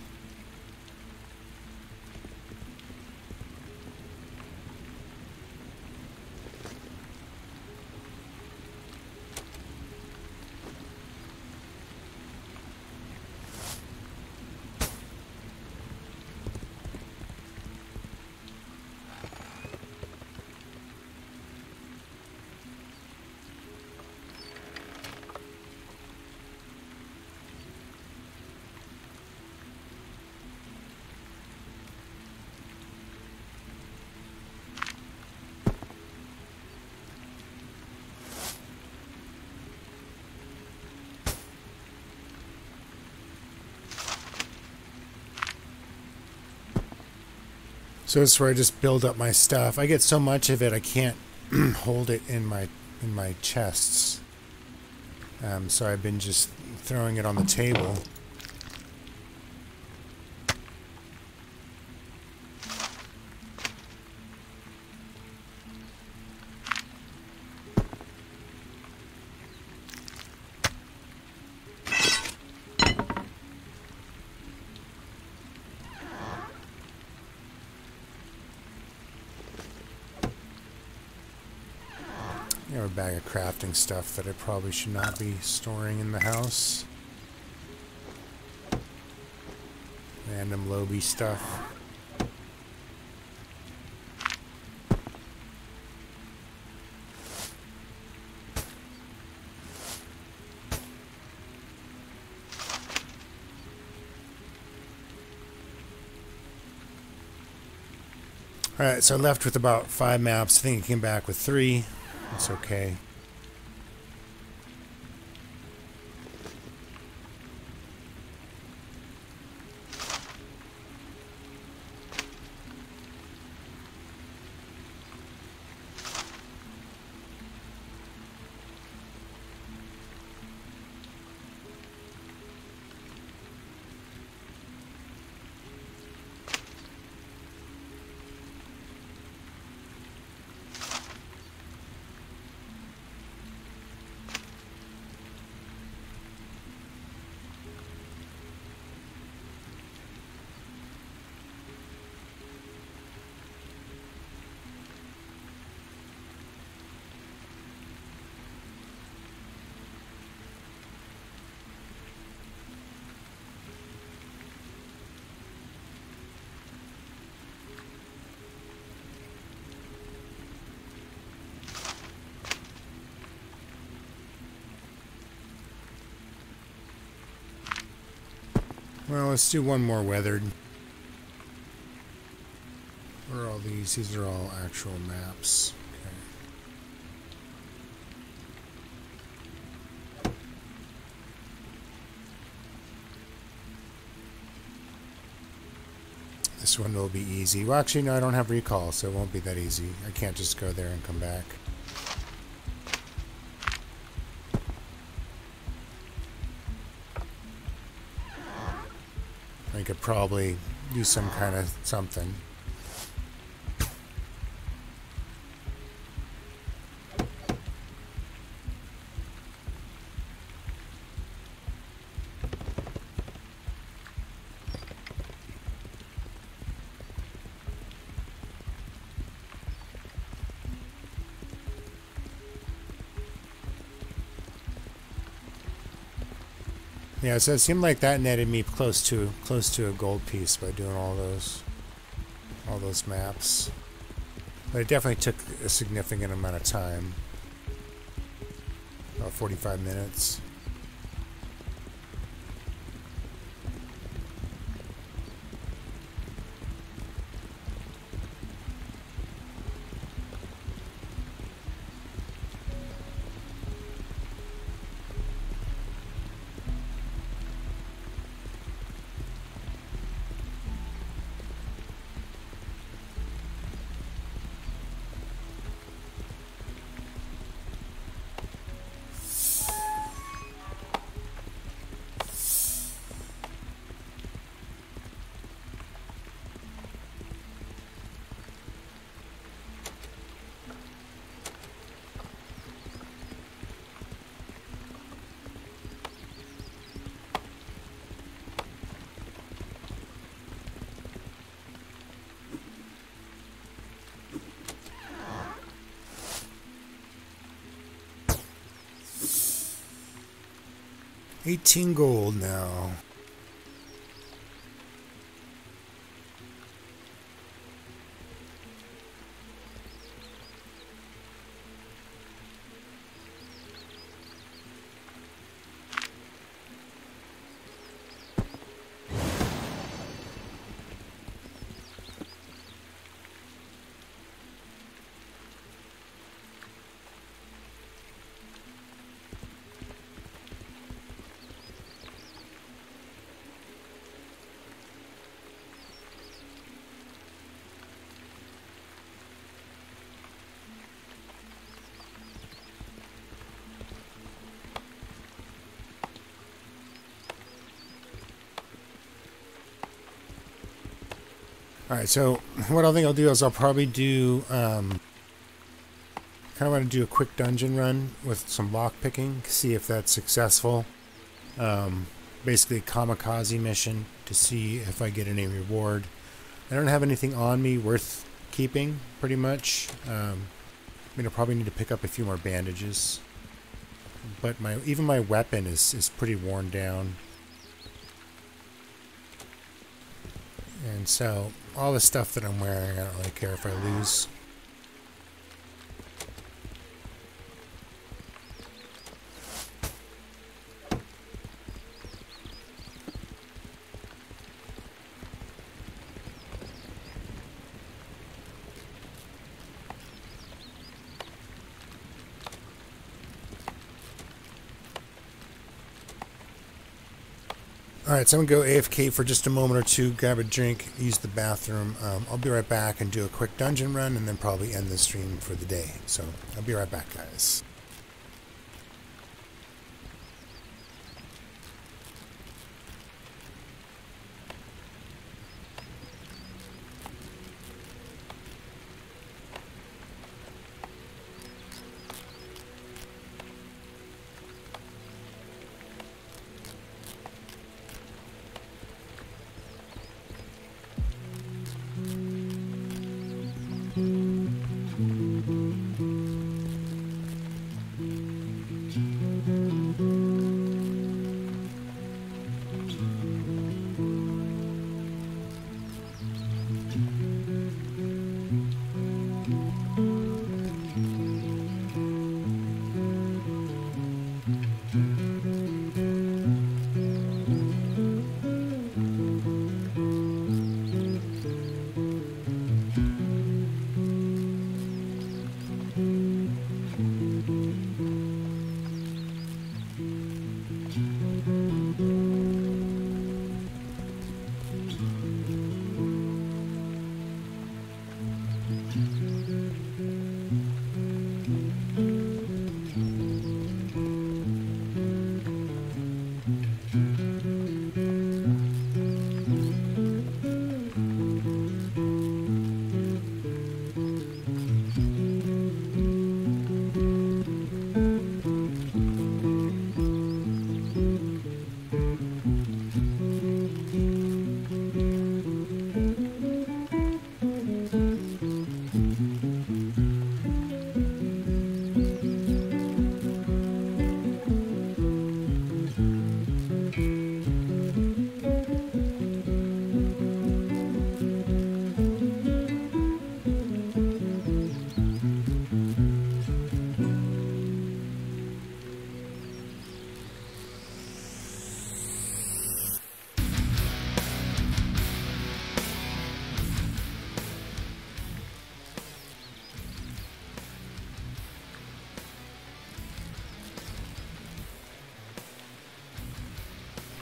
So this is where I just build up my stuff. I get so much of it I can't hold it in my chests. So I've been just throwing it on the table. I have a bag of crafting stuff that I probably should not be storing in the house. Random Lobby stuff. Alright, so I left with about 5 maps. I think I came back with 3. It's okay. Well, let's do one more weathered. Where are all these? These are all actual maps. Okay. This one will be easy. Well, actually, no, I don't have recall, so it won't be that easy. I can't just go there and come back. I could probably do some kind of something. Yeah, so it seemed like that netted me close to a gold piece by doing all those maps. But it definitely took a significant amount of time. About 45 minutes. 18 gold now. Alright, so what I think I'll do is I'll probably do, kind of want to do a quick dungeon run with some lock picking, see if that's successful. Basically a kamikaze mission to see if I get any reward. I don't have anything on me worth keeping, pretty much. I mean, I'll probably need to pick up a few more bandages. But even my weapon is pretty worn down. And so, all the stuff that I'm wearing, I don't really care if I lose. Alright, so I'm going to go AFK for just a moment or two, grab a drink, use the bathroom. I'll be right back and do a quick dungeon run and then probably end the stream for the day. So, I'll be right back, guys.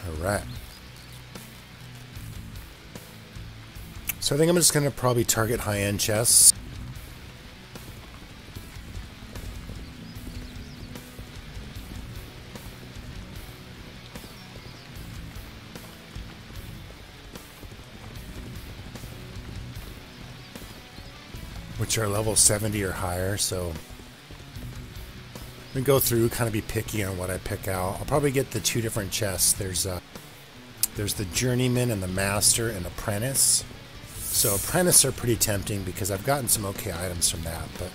Alright. So I think I'm just going to probably target high-end chests. Which are level 70 or higher, so I'm going to go through, kind of be picky on what I pick out. I'll probably get the two different chests. There's the Journeyman and the Master and Apprentice. So Apprentice are pretty tempting because I've gotten some okay items from that, but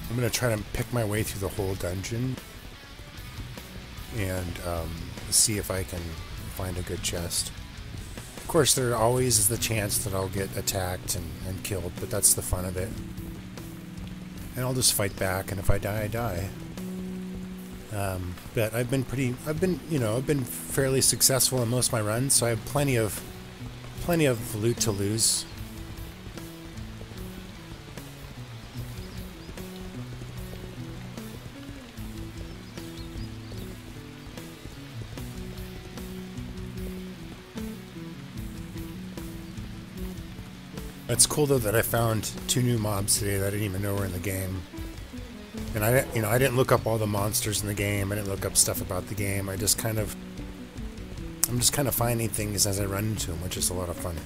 I'm going to try to pick my way through the whole dungeon. and see if I can find a good chest. Of course, there always is the chance that I'll get attacked and killed, but that's the fun of it. And I'll just fight back, and if I die, I die. But I've been fairly successful in most of my runs, so I have plenty of loot to lose. It's cool though that I found 2 new mobs today that I didn't even know were in the game. And I didn't look up all the monsters in the game. I didn't look up stuff about the game. I'm just kind of finding things as I run into them, which is a lot of fun.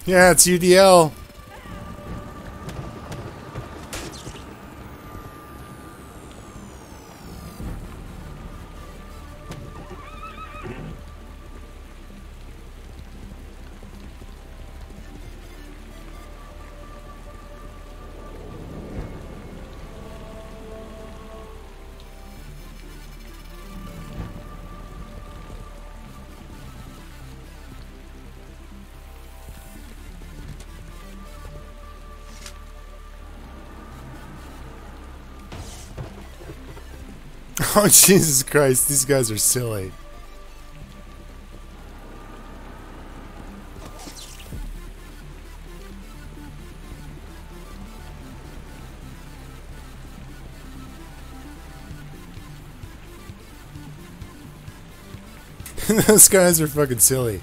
Yeah, it's UDL. Oh, Jesus Christ, these guys are silly. Those guys are fucking silly.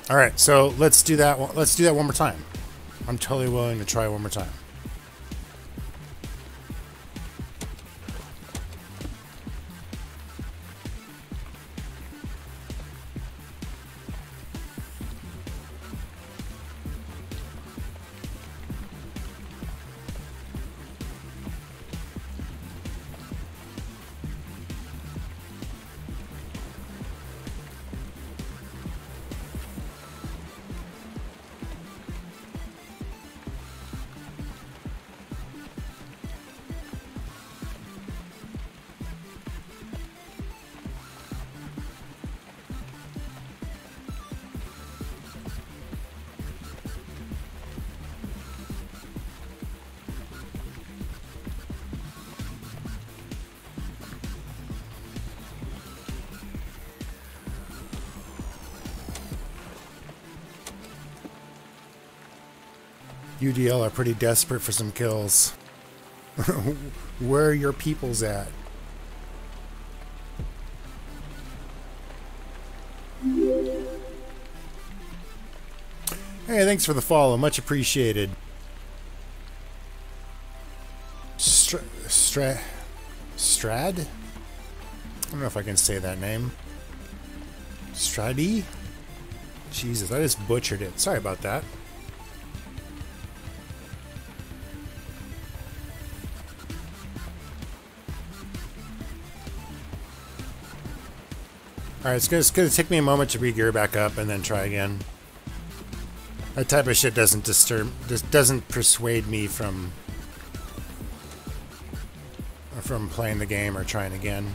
Alright, so let's do that one more time. I'm totally willing to try one more time. UDL are pretty desperate for some kills. Where are your peoples at? Hey, thanks for the follow. Much appreciated. Strad? I don't know if I can say that name. Stradi? Jesus, I just butchered it. Sorry about that. Alright, it's gonna take me a moment to re-gear back up and then try again. That type of shit doesn't persuade me from playing the game or trying again.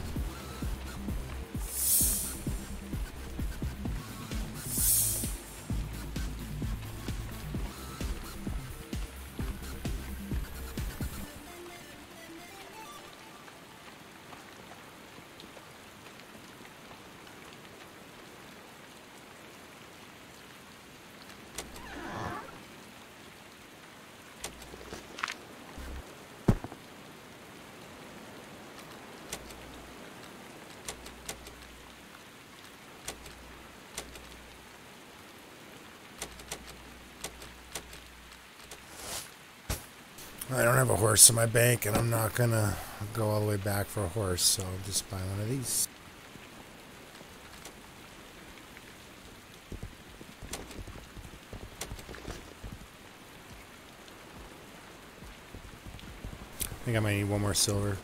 I don't have a horse in my bank, and I'm not gonna go all the way back for a horse, so I'll just buy one of these. I think I might need one more silver.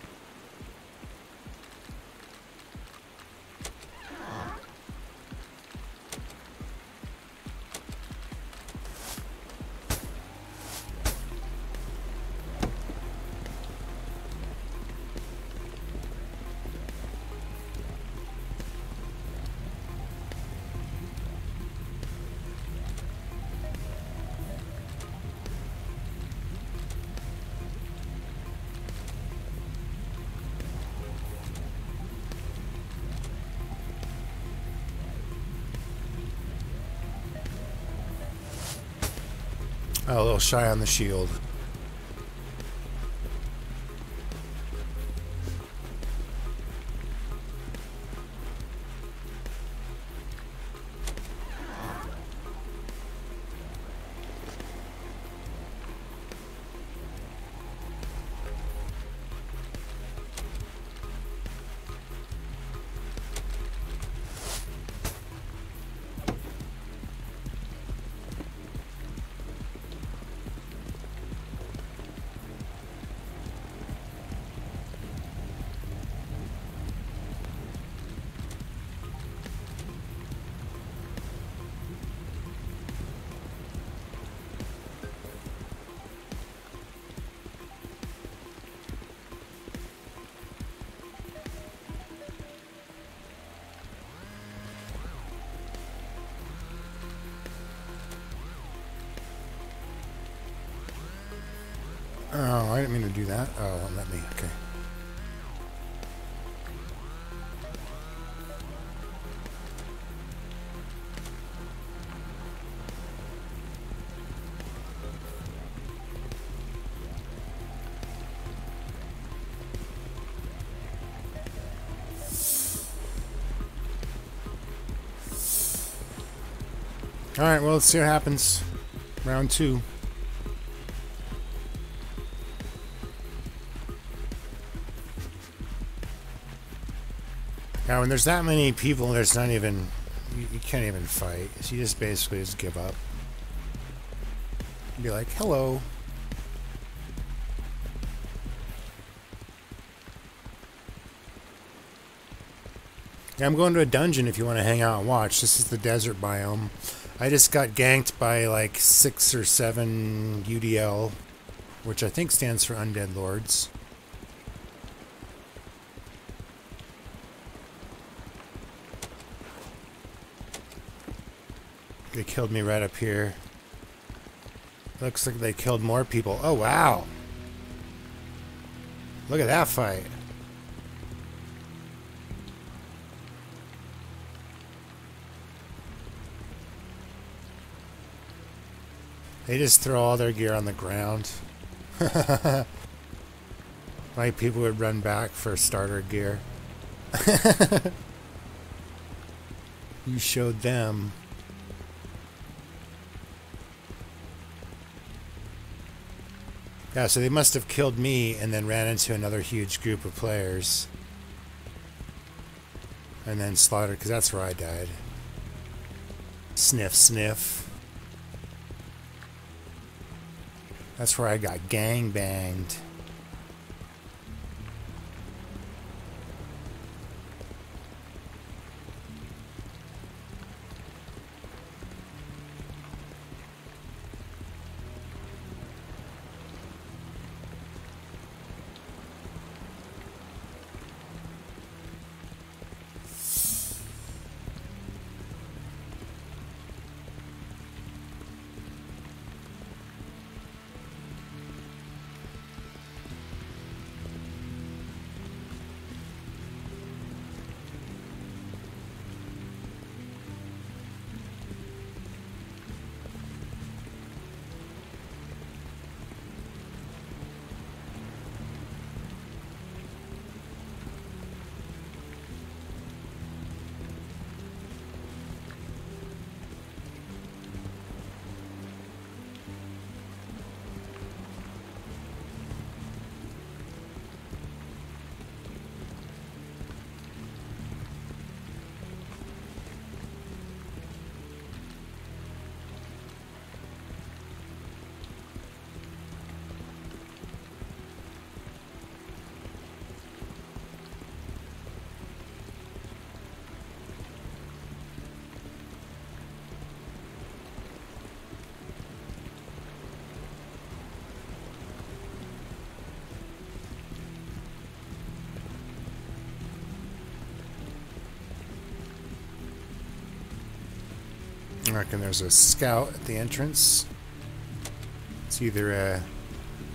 Oh, a little shy on the shield. Oh, I didn't mean to do that. Oh, let me. Okay. Alright, well, let's see what happens. Round 2. Now, when there's that many people, there's not even... You can't even fight. So you just basically just give up. Be like, hello. Yeah, I'm going to a dungeon if you want to hang out and watch. This is the desert biome. I just got ganked by like 6 or 7 UDL, which I think stands for Undead Lords. They killed me right up here. Looks like they killed more people. Oh, wow. Look at that fight. They just throw all their gear on the ground. My people would run back for starter gear. You showed them. Yeah, so they must have killed me and then ran into another huge group of players. And then slaughtered, because that's where I died. Sniff, sniff. That's where I got gang banged. I reckon there's a scout at the entrance. It's either a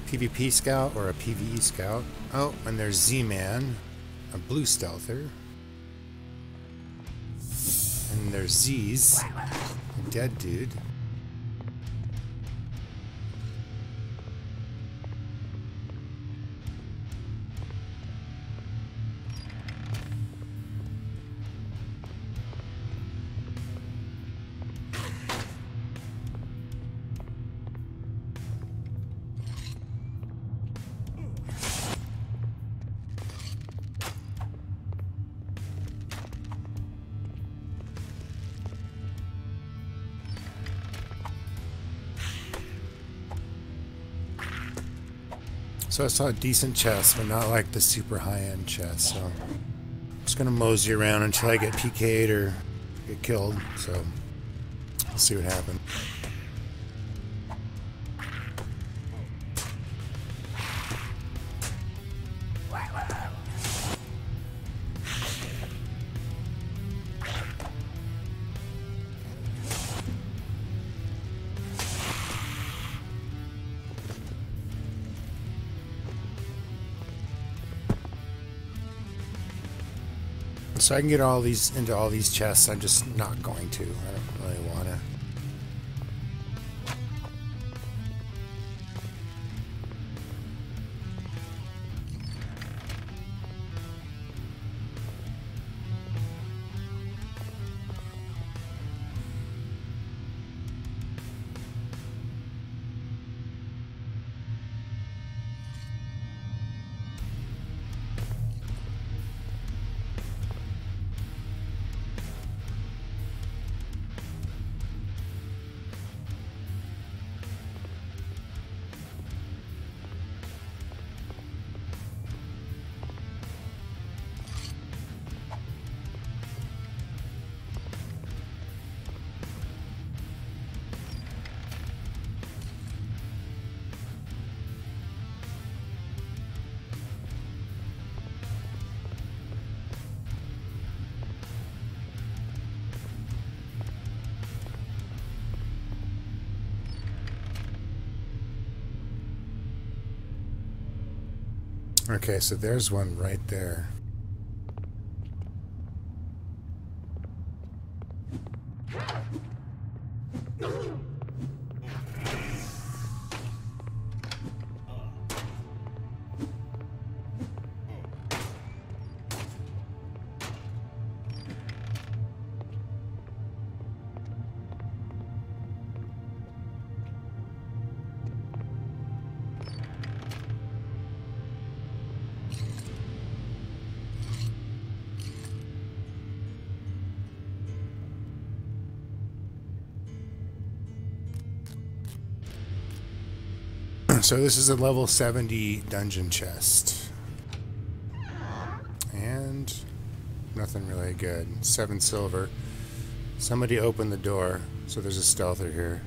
PvP scout or a PvE scout. Oh, and there's Z-Man, a blue stealther. And there's Z's, a dead dude. So I saw a decent chest, but not like the super high-end chest, so I'm just gonna mosey around until I get PK'd or get killed, so we'll see what happens. So I can get all these into all these chests. I'm just not going to. I don't really want to. Okay, so there's one right there. So this is a level 70 dungeon chest. And nothing really good. 7 silver. Somebody opened the door, so there's a stealther here.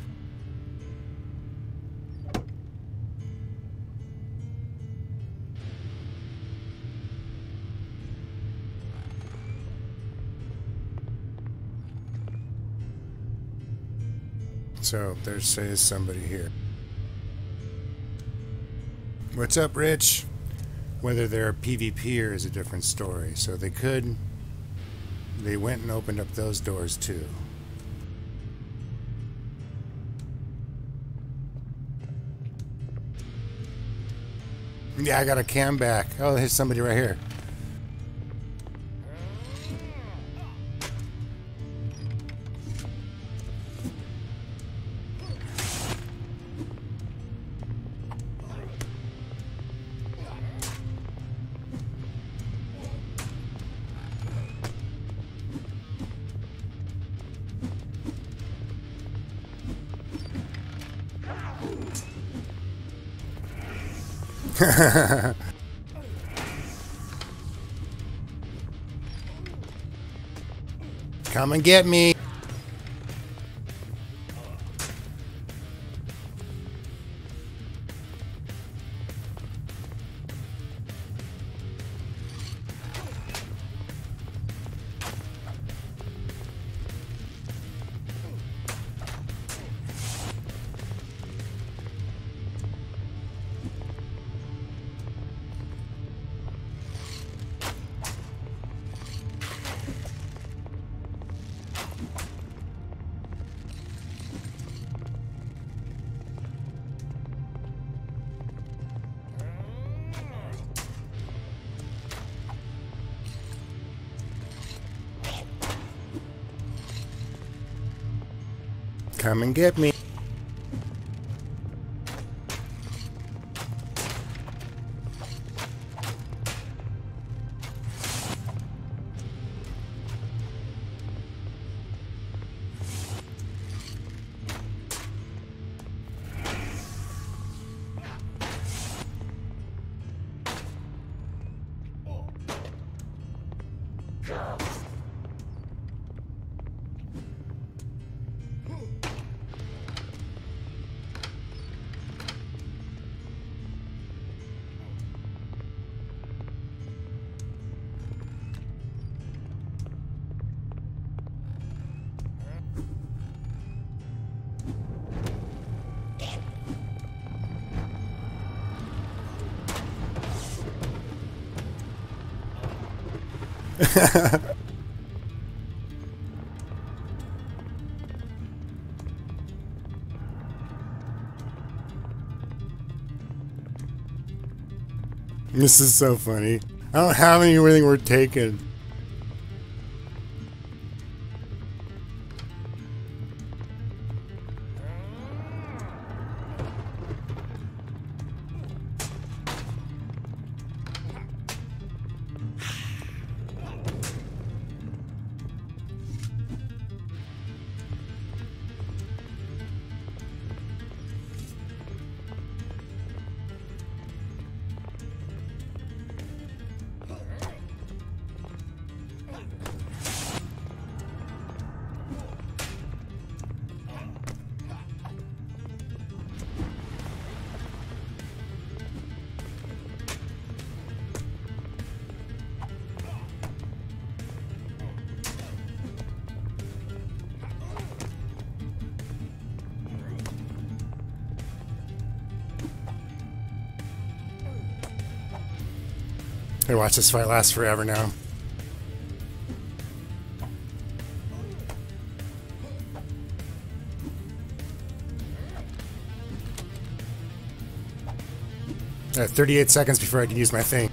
So there says somebody here. What's up, Rich? Whether they're a PvPer is a different story. So they went and opened up those doors too. Yeah, I got a cam back. Oh, there's somebody right here. Come and get me. Come and get me. This is so funny. I don't have anything worth taking. Hey, watch this fight last forever now. I have 38 seconds before I can use my thing.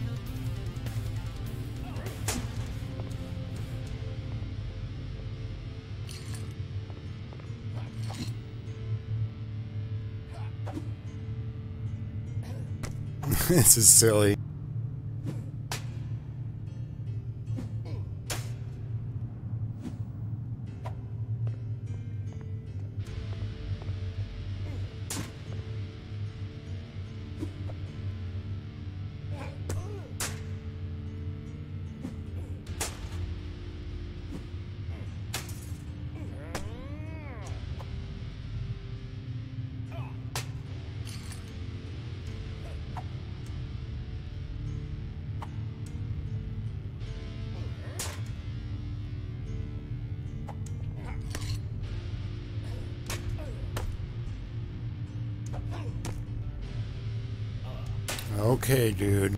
This is silly. Okay, dude.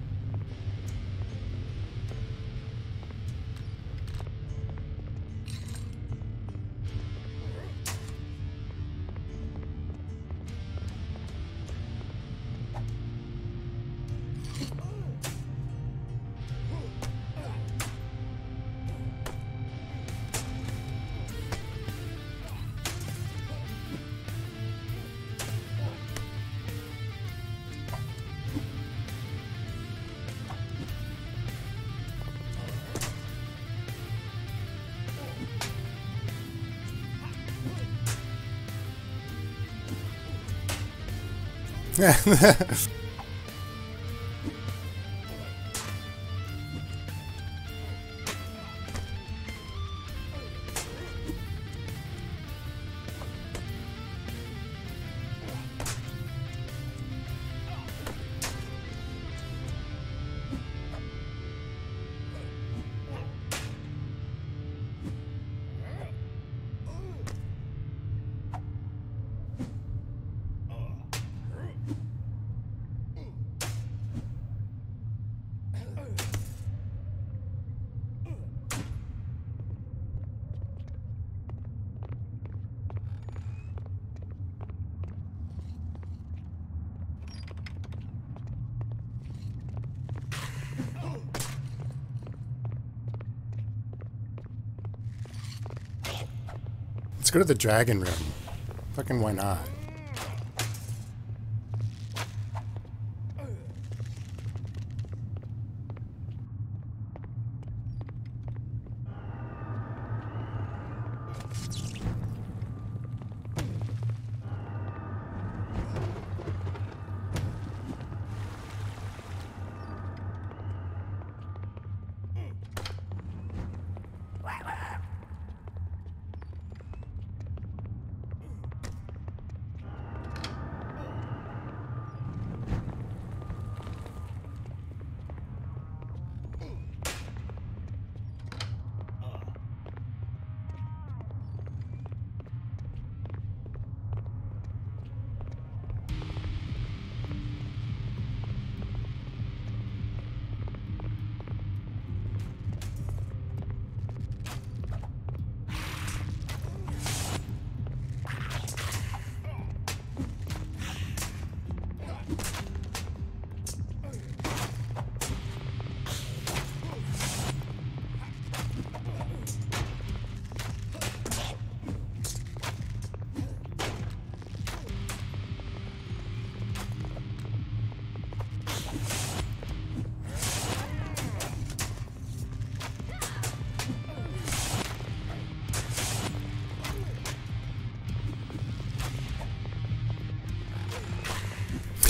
Let's go to the dragon room. Fucking why not?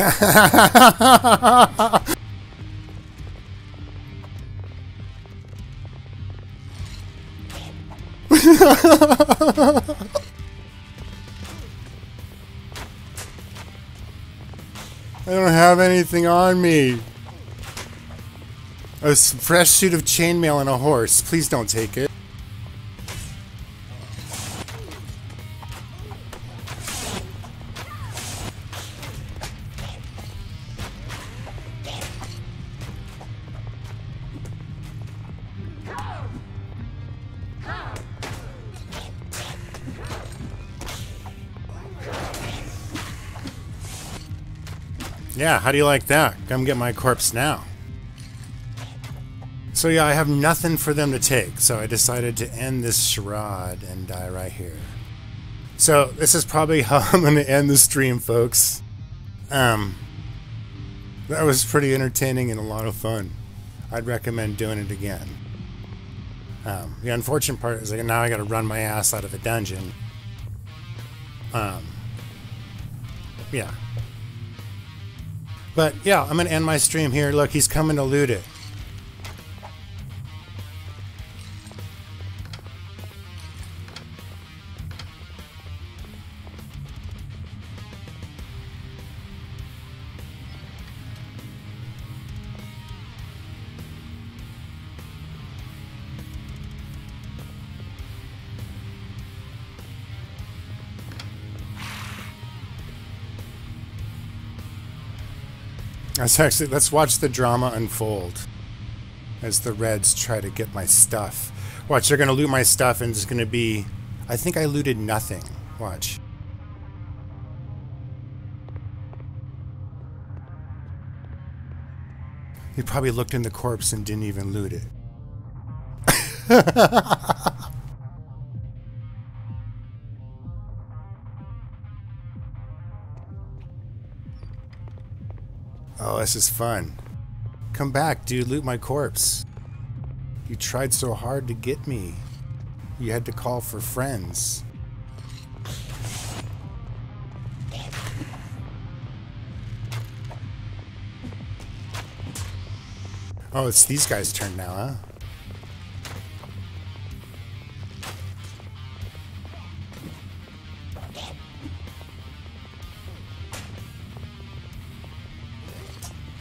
I don't have anything on me. A fresh suit of chainmail and a horse. Please don't take it. Yeah, how do you like that? Come get my corpse now. So yeah, I have nothing for them to take, so I decided to end this charade and die right here. So this is probably how I'm going to end the stream, folks. That was pretty entertaining and a lot of fun. I'd recommend doing it again. The unfortunate part is now I got to run my ass out of a dungeon. Yeah. But yeah, I'm going to end my stream here. Look, he's coming to loot it. Let's watch the drama unfold as the Reds try to get my stuff. Watch, they're going to loot my stuff and it's going to be... I think I looted nothing. Watch. He probably looked in the corpse and didn't even loot it. Oh, this is fun. Come back, dude. Loot my corpse. You tried so hard to get me. You had to call for friends. Oh, it's these guys' turn now, huh?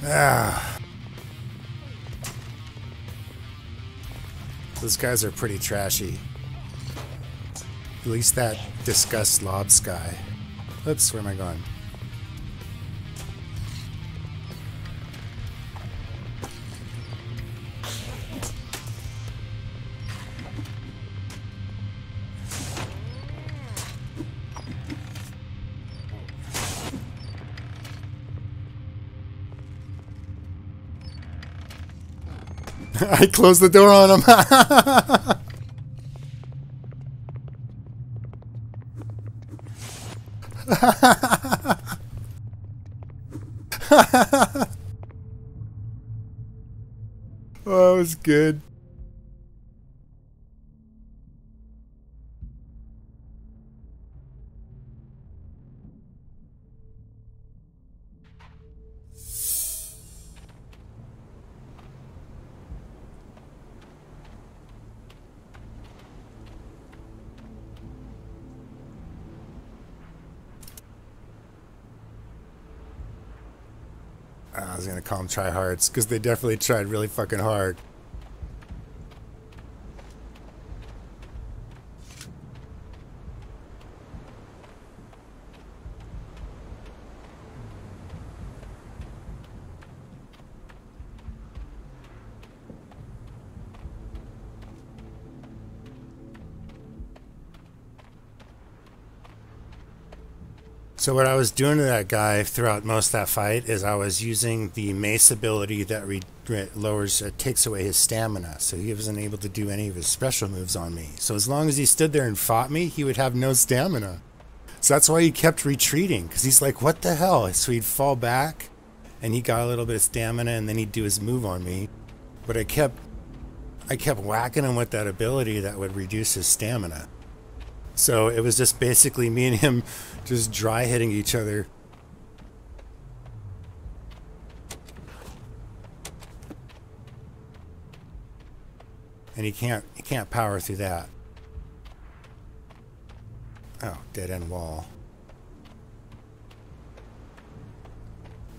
Ah. Those guys are pretty trashy. At least that disgust lobs guy. Oops, where am I going? I closed the door on him. Oh, that was good. I was gonna call them tryhards because they definitely tried really fucking hard. So what I was doing to that guy throughout most of that fight is I was using the mace ability that lowers, takes away his stamina, so he wasn't able to do any of his special moves on me. So as long as he stood there and fought me, he would have no stamina. So that's why he kept retreating, because he's like, what the hell? So he'd fall back, and he got a little bit of stamina, and then he'd do his move on me. But I kept whacking him with that ability that would reduce his stamina. So it was just basically me and him just dry hitting each other. And he can't power through that. Oh, dead end wall.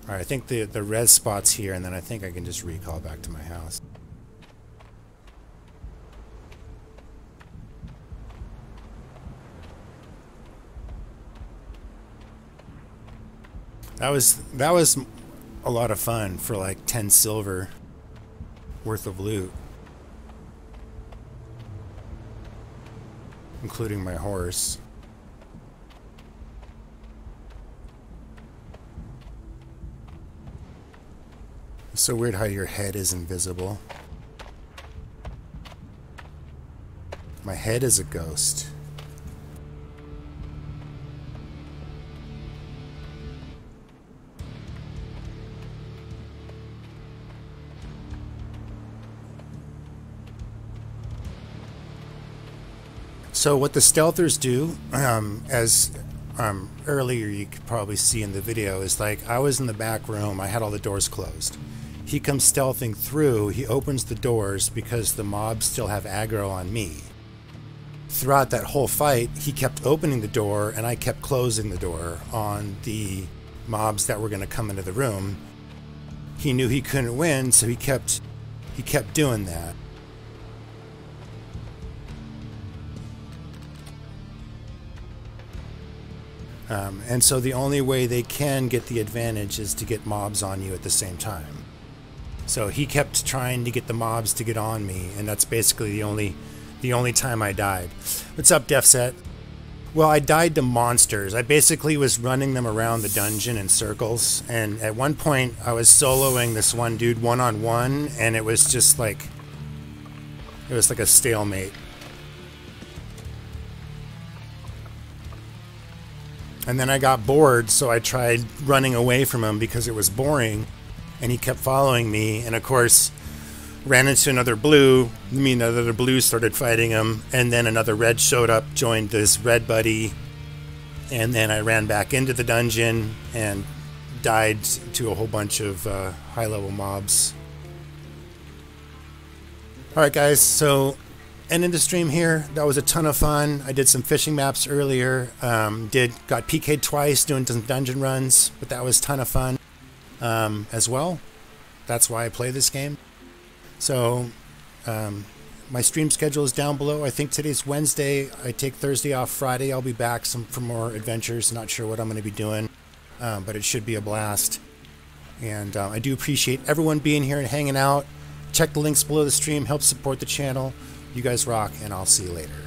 Alright, I think the res spot's here, and then I think I can just recall back to my house. That was a lot of fun for like 10 silver worth of loot, including my horse. It's so weird how your head is invisible. My head is a ghost. So what the stealthers do, as earlier you could probably see in the video, is like I was in the back room, I had all the doors closed. He comes stealthing through, he opens the doors because the mobs still have aggro on me. Throughout that whole fight, he kept opening the door and I kept closing the door on the mobs that were going to come into the room. He knew he couldn't win, so he kept doing that. And so the only way they can get the advantage is to get mobs on you at the same time. So he kept trying to get the mobs to get on me, and that's basically the only time I died. What's up, Defset? Well, I died to monsters. I basically was running them around the dungeon in circles, and at one point I was soloing this one dude one-on-one, and it was just like, it was like a stalemate. And then I got bored, so I tried running away from him because it was boring, and he kept following me, and of course ran into another blue. Another blue started fighting him, and then another red showed up, joined this red buddy, and then I ran back into the dungeon and died to a whole bunch of high-level mobs. Alright guys, so ending the stream here. That was a ton of fun. I did some fishing maps earlier. Got PK'd twice doing some dungeon runs, but that was a ton of fun as well. That's why I play this game. So my stream schedule is down below. I think today's Wednesday. I take Thursday off. Friday I'll be back for more adventures. Not sure what I'm going to be doing, but it should be a blast. And I do appreciate everyone being here and hanging out. Check the links below the stream. Help support the channel. You guys rock, and I'll see you later.